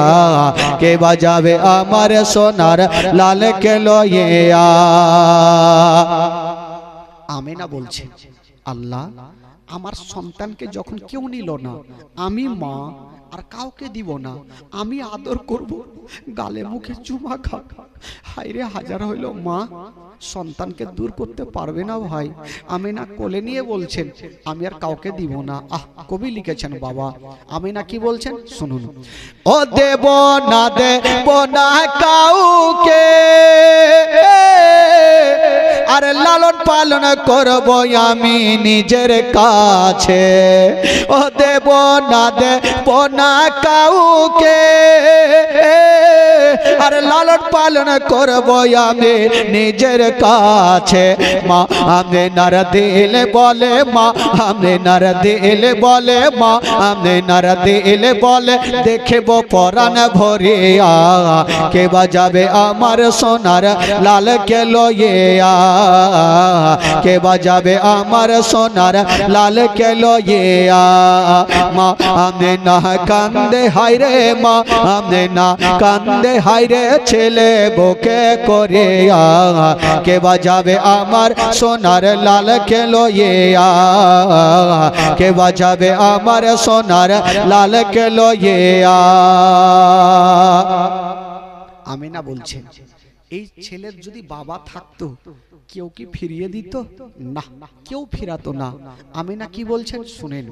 কে বাজাবে আমার সোনার লালকে লইয়া। আমেনা বলছে, আল্লাহ আমার সন্তানকে যখন কেউ নিল না, আমি মা আর কাউকে দিব না, আমি আদর করব, গালে মুখে চুমা খা, হায়রে হাজার হইল মা সন্তানকে দূর করতে পারবে না ভাই। আমেনা কোলে নিয়ে বলছেন আমি আর কাউকে দিব না। কবি লিখেছেন বাবা, আমেনা কি বলছেন শুনুন, ও দেব না দেব না কাউকে, আর লালন পালন করব আমি নিজের কাছে, ও দেব না দেব না কাউকে, আর লালন পালন করব আমি নিজের কাছে। মা আমেনার দিল বলে, মা আমেনার দিল বলে, মা আমেনার দিল বলে, দেখব পরাণ ভরিয়া, কে বাজাবে আমার সোনার লালকে লইয়া, কে বাজাবে আমার সোনার লালকে লইয়া। মা আমেনা কান্দে হায় রে, মা আমেনা কান্দে হায় রে, ছেলে বুকে করিয়া, কে বাজাবে আমার সোনার লালকে লইয়া, কে বাজাবে আমার সোনার লালকে লইয়া। আমেনা বলছেন এই ছেলের যদি বাবা থাকতো কেউ কি ফিরিয়ে দিত? না, কেউ ফিরাতো না। আমেনা কি বলছেন শুনেন,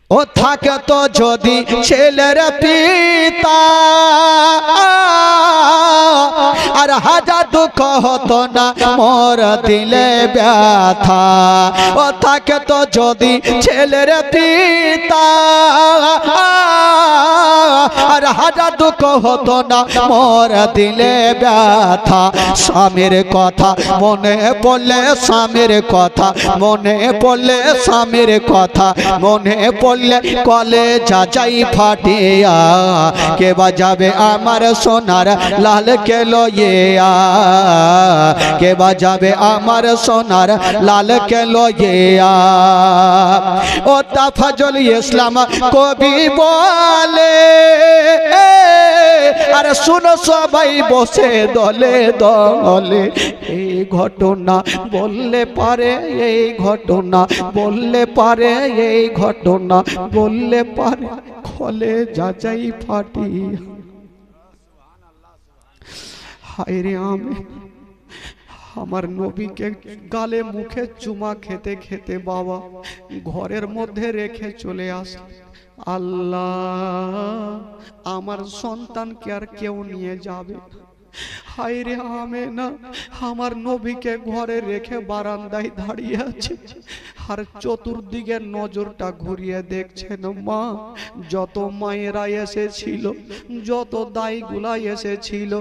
ও থাকে তো যদি ছেলের পিতা, আর হাজার দুঃখ হতো না মোর দিলে ব্যথা, ও থাকে তো যদি ছেলের পিতা, আর হাজার দুঃখ হতো না মোর দিলে ব্যথা। স্বামীর কথা মনে পড়লে, স্বামীর কথা মনে পড়লে, স্বামীর কথা মনে পড়লে, কলে যাচাই ফাটিয়া, কে বাজাবে আমার সোনার লালকে লইয়া, কে বাজাবে আমার সোনার লালকে লইয়া। ও তাফাজুল ইসলাম কবি বলে, আরে শুনো সবাই বসে দলে দলে, এই ঘটনা বললে পারে, এই ঘটনা বললে পারে, এই ঘটনা বললে পারে, খলে যাচাই ফাটি। হায়রে আমার নবীকে গালে মুখে চুমা খেতে খেতে বাবা ঘরের মধ্যে রেখে চলে আসে। আল্লাহ আমার সন্তানকে আর কেউ নিয়ে যাবে, হায় রে আমেনা, আমার নবীকে ঘরে রেখে বারান্দায় দাঁড়িয়ে আছে, আর চতুর্দিকে নজরটা ঘুরিয়ে দেখছেন মা। যত মায়েরা এসেছিল, যত দাইগুলা এসেছিল,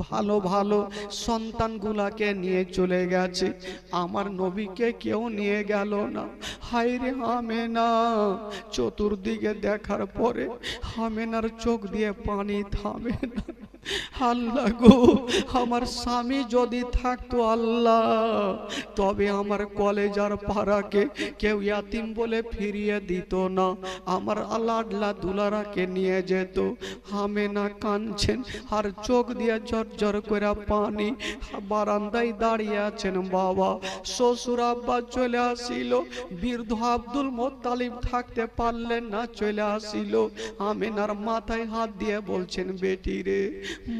ভালো ভালো সন্তানগুলাকে নিয়ে চলে গেছে, আমার নবীকে কেউ নিয়ে গেল না। হায় রে আমেনা, চতুর্দিকে দেখার পরে আমেনার চোখ দিয়ে পানি থামে না। আল্লাহ গো, আমার স্বামী যদি থাকতো আল্লাহ, তবে আমার কলেজার পাড়াকে কেউ ইয়াতিম বলে ফিরিয়ে দিত না, আমার লাডলা দুলারাকে নিয়ে যেত। আমেনা কাঁদছেন আর চোখ দিয়ে ঝরঝর করে পানি, বারান্দায় দাঁড়িয়ে আছেন বাবা। শ্বশুর আব্বা চলে আসিল, বৃদ্ধ আব্দুল মোত্তালিব থাকতে পারলেন না, চলে আসিল। আমেনার মাথায় হাত দিয়ে বলছেন, বেটি রে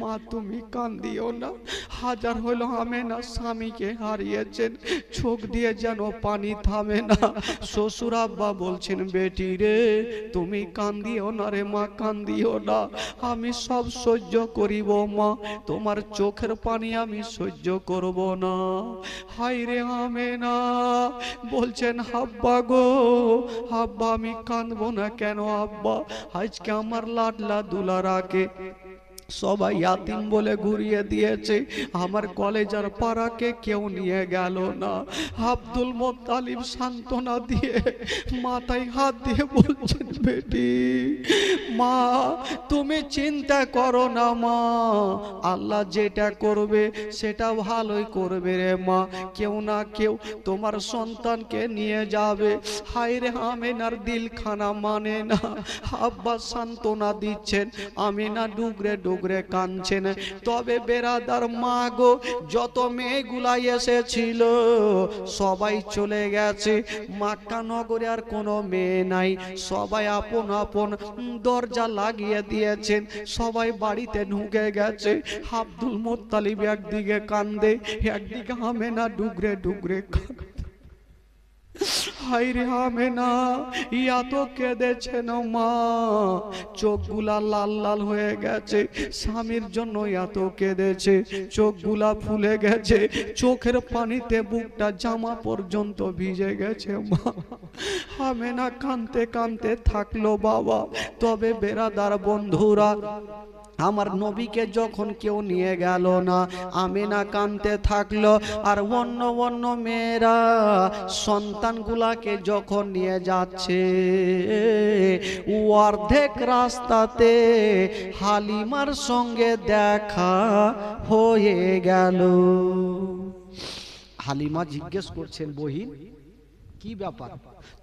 মা, তুমি কান্দিও না। হাজার হলো আমেনা স্বামীকে হারিয়েছেন, চোখ দিয়ে যেন পানি থামে না। শ্বশুর আব্বা বলছেন, বেটি রে তুমি কান্দিও না রে মা, কান্দিও না, আমি সব সহ্য করিব মা, তোমার চোখের পানি আমি সহ্য করব না। হায় রে আমেনা বলছেন, আব্বা গো, আব্বা আমি কাঁদবো না কেন আব্বা, আজকে আমার লাডলা দুলারাকে সবাই ইয়াতিম বলে ঘুরিয়ে দিয়েছে, আমার কলেজার পাড়াকে কেউ নিয়ে গেল না। আব্দুল মোত্তালিব সান্ত্বনা দিয়ে মাথায় হাত দিয়ে বলছেন, বেটি মা তুমি চিন্তা করো না মা, আল্লাহ যেটা করবে সেটা ভালোই করবে রে মা, কেউ না কেউ তোমার সন্তানকে নিয়ে যাবে। হায় রে আমেনার দিলখানা মানে না, আব্বা সান্ত্বনা দিচ্ছেন, আমিনা ডুগরে ডুগরে কাঁদছেন। তবে বেরাদার মা গো, যত মেয়েগুলা এসেছিল সবাই চলে গেছে, মক্কা নগরে আর কোনো মেয়ে নাই, সবাই আপন আপন দরজা লাগিয়ে দিয়েছেন, সবাই বাড়িতে ঢুকে গেছে। আব্দুল মোত্তালিব একদিকে কান্দে, একদিকে আমেনা ডুগরে ডুগরে কাঁদে। হায় রে আমেনা, ইয়া তো কেঁদেছেন মা, চোখগুলা লাল লাল হয়ে গেছে, স্বামীর জন্য এত কেঁদেছে, চোখগুলা ফুলে গেছে, চোখের পানিতে বুকটা জামা পর্যন্ত ভিজে গেছে মা। আমেনা কাঁদতে কাঁদতে থাকলো বাবা। তবে বেরাদার বন্ধুরা, আমার নবীকে যখন কেউ নিয়ে গেল না, আমেনা কাঁদতে থাকলো, আর অন্য অন্য মেয়েরা সন্তানগুলাকে যখন নিয়ে যাচ্ছে, অর্ধেক রাস্তাতে হালিমার সঙ্গে দেখা হয়ে গেল। হালিমা জিজ্ঞেস করছেন, বহিন কি ব্যাপার,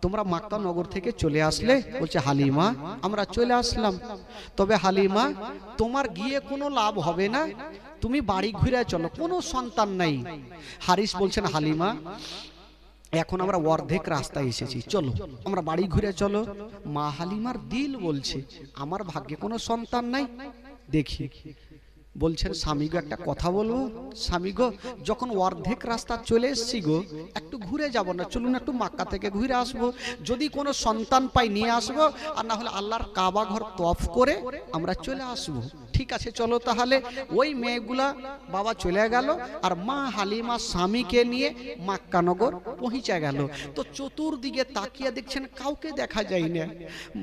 তোমরা মক্কা নগর থেকে চলে আসলে? বলছে, হালিমা আমরা চলে আসলাম, তবে হালিমা তোমার গিয়ে কোনো লাভ হবে না, তুমি বাড়ি ঘুরে চলো, কোনো সন্তান নাই। হারিস বলছেন, হালিমা এখন আমরা অর্ধেক রাস্তায় এসেছি, চলো আমরা বাড়ি ঘুরে চলো। মা হালিমার দিল বলছে, আমার ভাগ্যে কোনো সন্তান নাই। দেখি বলছেন, স্বামী গো একটা কথা বলবো? স্বামী গো, যখন অর্ধেক রাস্তা চলে এসছি গো, একটু ঘুরে যাব না, চলুন একটু মক্কা থেকে ঘুরে আসবো, যদি কোনো সন্তান পাই নিয়ে আসবো, আর না হলে আল্লাহর কাবা ঘর তওয়াফ করে আমরা চলে আসবো। ঠিক আছে চলো তাহলে। ওই মেয়েগুলা বাবা চলে গেল, আর মা হালিমা স্বামীকে নিয়ে মক্কা নগর পৌঁছে গেল। তো চতুর্দিকে তাকিয়ে দেখছেন কাউকে দেখা যায় না।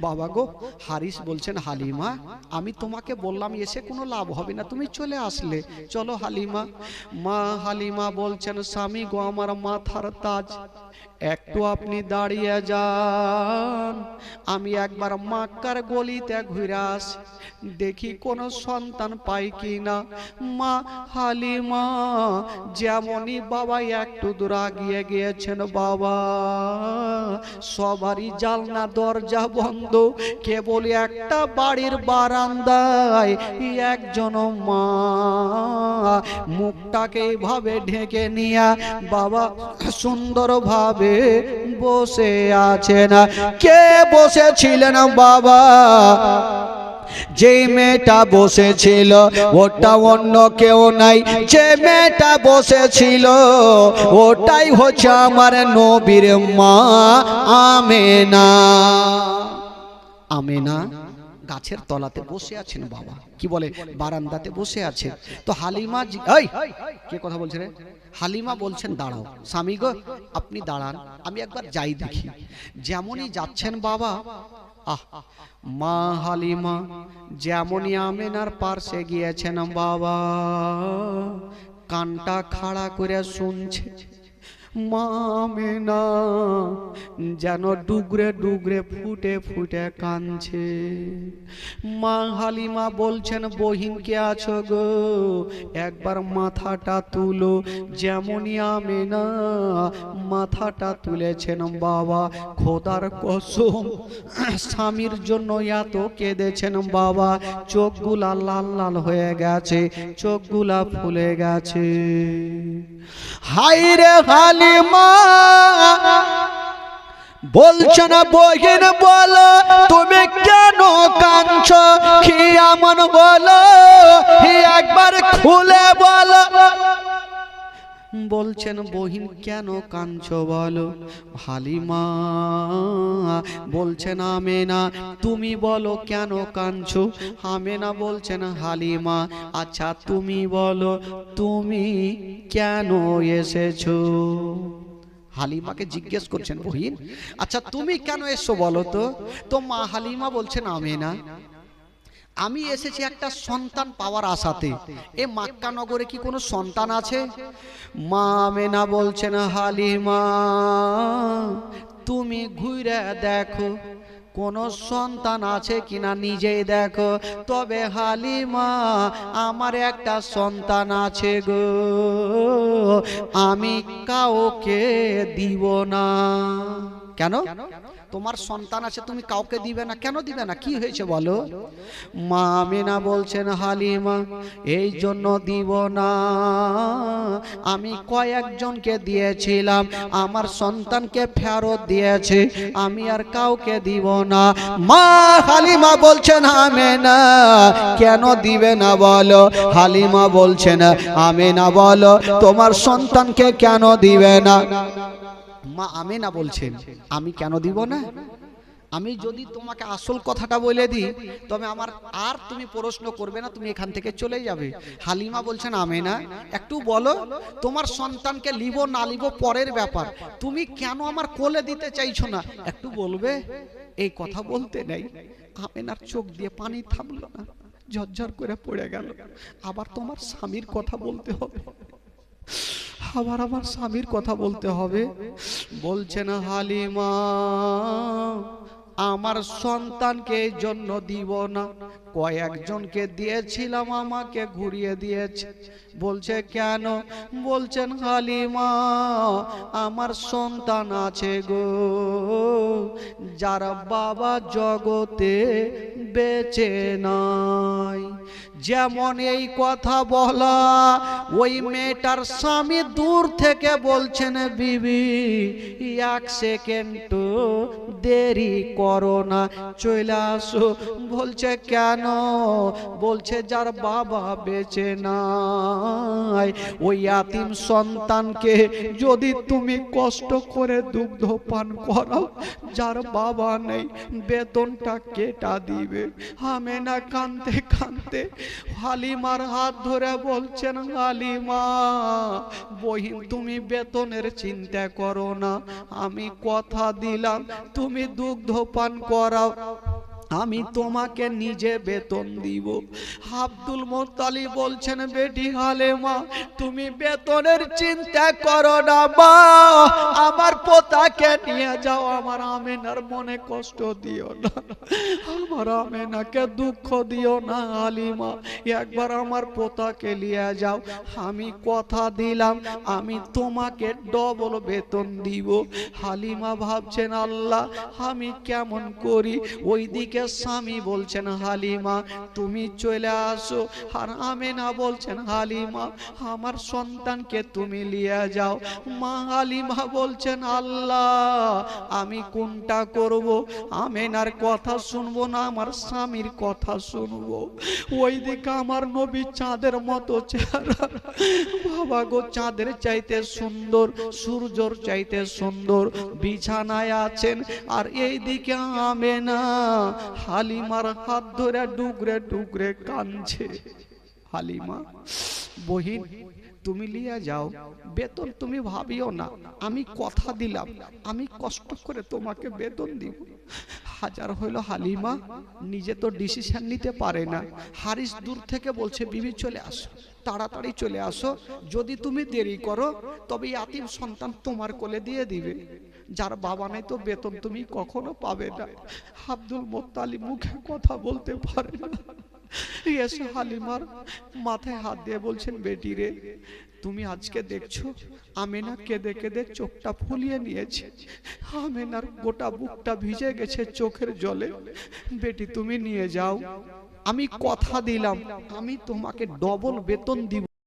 বাবা গো, হারিস বলছেন, হালিমা আমি তোমাকে বললাম এসে কোনো লাভ হবে না, তুমি চলে আসলে, চলো হালিমা। মা হালিমা বলছেন, স্বামী গো আমার মাথার তাজ, একটু আপনি দাঁড়িয়ে যান, আমি একবার মক্কার গলিতে ঘুরে আসি, দেখি কোন সন্তান পাই কিনা। মা হালিমা যেমনই বাবা একটু দূর আগিয়ে গিয়েছেন, বাবা সবারই জানলা দরজা বন্ধ, কেবল একটা বাড়ির বারান্দায় একজন মা মুখটাকে এইভাবে ঢেকে নিয়ে বাবা সুন্দরভাবে বসে আছেন। কে বসেছিলেন বাবা? যে মেয়েটা বসেছিল ওটা অন্য কেউ নাই, যে মেয়েটা বসেছিল ওটাই হচ্ছে আমার নবীর মা আমেনা। আমেনা গাছের তলাতে বসে আছেন বাবা, কি বলে বারান্দাতে বসে আছে। তো হালিমা এই কে কথা বলছে রে? হালিমা বলছেন দাঁড়াও স্বামী গো, আপনি দাঁড়ান, আমি একবার যাই দেখি। যেমনই যাচ্ছেন বাবা, মা হালিমা যেমনই আমেনার পার্শ্বে গিয়েছেন বাবা, কানটা খাড়া করে শুনছে। মা আমেনা যেন ডুগরে ডুগরে ফুটে ফুটে কাঁদছে। মা হালিমা বলছেন বহিন কে আছো গো, একবার মাথাটা তুলো। যেমনই আমেনা মাথাটা তুলেছেন বাবা, খোদার কসম স্বামীর জন্য এত কেঁদেছেন বাবা, চোখগুলা লাল লাল হয়ে গেছে, চোখগুলা ফুলে গেছে। হায়রে হালিমা বলছো না বহিন বলো তুমি কেন কাঁদছো, কি এমন বলো একবার খুলে বলো। বলছেন বহিন কেন কাঁদছো বলো। হালিমা বলছেন আমেনা তুমি বলো কেন কাঁদছো। আমেনা বলছেন হালিমা আচ্ছা তুমি বলো তুমি কেন এসেছো। হালিমাকে জিজ্ঞেস করছেন বহিন আচ্ছা তুমি কেন এসো বলো তো। তো মা হালিমা বলছেন আমেনা আমি এসেছি একটা সন্তান পাওয়ার আশাতে। এ মক্কা নগরে কি কোনো সন্তান আছে? মা আমেনা বলছেন হালিমা তুমি ঘুরে দেখো কোন সন্তান আছে কিনা নিজেই দেখো। তবে হালিমা আমার একটা সন্তান আছে গো, আমি কাউকে দিব না। কেন? তোমার সন্তান আছে তুমি কাউকে দিবে না, কেন দিবে না, কি হয়েছে বলো। মা আমেনা বলছেন হালিমা এই জন্য দিব না, আমি কয়েকজনকে দিয়েছিলাম, আমার সন্তানকে ফেরত দিয়েছে, আমি আর কাউকে দিব না। মা হালিমা বলছেন আমেনা কেন দিবে না বলো। হালিমা বলছেন আমেনা বলো তোমার সন্তানকে কেন দিবে না। মা আমেনা বলছেন আমি কেন দিব না, আমি যদি তোমাকে আসল কথাটা বলে দিই তবে আমার আর তুমি প্রশ্ন করবে না, তুমি এখান থেকে চলে যাবে। হালিমা বলছেন আমেনা একটু বলো তোমার সন্তানকে লিব না লিব পরের ব্যাপার, তুমি কেন আমার কোলে দিতে চাইছো না একটু বলবে। এই কথা বলতে নেই আমেনার চোখ দিয়ে পানি থামলো না, ঝরঝর করে পড়ে গেল। আবার তোমার স্বামীর কথা বলতে হবে, আবার আমার স্বামীর কথা বলতে হবে। বলছেন হালিমা আমার সন্তানকে এই জন্য দিব না, কয়েকজনকে দিয়েছিলাম আমাকে ঘুরিয়ে দিয়েছে। বলছে কেন? বলছেন হালিমা আমার সন্তান আছে গো যার বাবা জগতে বেঁচে নাই। যেমন এই কথা বলা ওই মেয়েটার স্বামী দূর থেকে বলছেন বিবি এক সেকেন্ড দেরি করো না চলে আসো। বলছে কেন? বলছে যার বাবা বেঁচে নাই ওই ইয়াতিম সন্তানকে যদি তুমি কষ্ট করে দুগ্ধ পান করাও, যার বাবা নেই বেতনটা কেটা দিবে। আমেনা কাঁদতে কাঁদতে হালিমার হাত ধরে বলছেন হালিমা বহিন তুমি বেতনের চিন্তা করো না, আমি কথা দিলাম তুমি দুগ্ধ পান করাও, আমি তোমাকে নিজে বেতন দিব। আব্দুল মুত্তালিব বলছেন বেটি হালিমা তুমি বেতনের চিন্তা করো না মা, আমার পোতাকে নিয়ে যাও, আমার আমেনার মনে কষ্ট দিও না, আমার আমেনাকে দুঃখ দিও না। হালিমা একবার আমার পোতাকে নিয়ে যাও, আমি কথা দিলাম আমি তোমাকে ডবল বেতন দিব। হালিমা ভাবছেন আল্লাহ আমি কেমন করি। ওইদিকে স্বামী বলছেন হালিমা তুমি চলে আসো, আর আমেনা বলছেন হালিমা আমার সন্তানকে তুমি নিয়ে যাও। মা হালিমা বলছেন আল্লাহ আমি কোনটা করব, আমেনার কথা শুনবো না আমার স্বামীর কথা শুনবো। ওইদিকে আমার নবী চাঁদের মতো চেহারা, বাবা গো চাঁদের চাইতে সুন্দর, সূর্যর চাইতে সুন্দর বিছানায় আছেন, আর এইদিকে আমেনা হালিমার হাত ধরে ডুগরে ডুগরে কাঁদছে। হালিমা, বহিন তুমি লিয়া যাও, বেতন তুমি ভাবিও না, আমি কথা দিলাম আমি কষ্ট করে তোমাকে বেতন দিব। হাজার হইল হালিমা নিজে তো ডিসিশন নিতে পারে না। হারিস দূর থেকে বলছে, বিবি চলে আসো, তাড়াতাড়ি চলে আসো, যদি তুমি দেরি করো তবে ইয়াতিম সন্তান তোমার কোলে দিয়ে দিবে, যার বাবা নেই তো বেতন তুমি কখনো পাবে না। আব্দুল মোত্তালিব মুখে কথা বলতে পারে না, এসে হালিমার মাথায় হাত দিয়ে বলছেন, বেটি রে তুমি আজকে দেখছো আমেনা কেঁদে কেঁদে চোখটা ফুলিয়ে নিয়েছে, আমেনার গোটা বুকটা ভিজে গেছে চোখের জলে। বেটি তুমি নিয়ে যাও, আমি কথা দিলাম আমি তোমাকে ডবল বেতন দিব,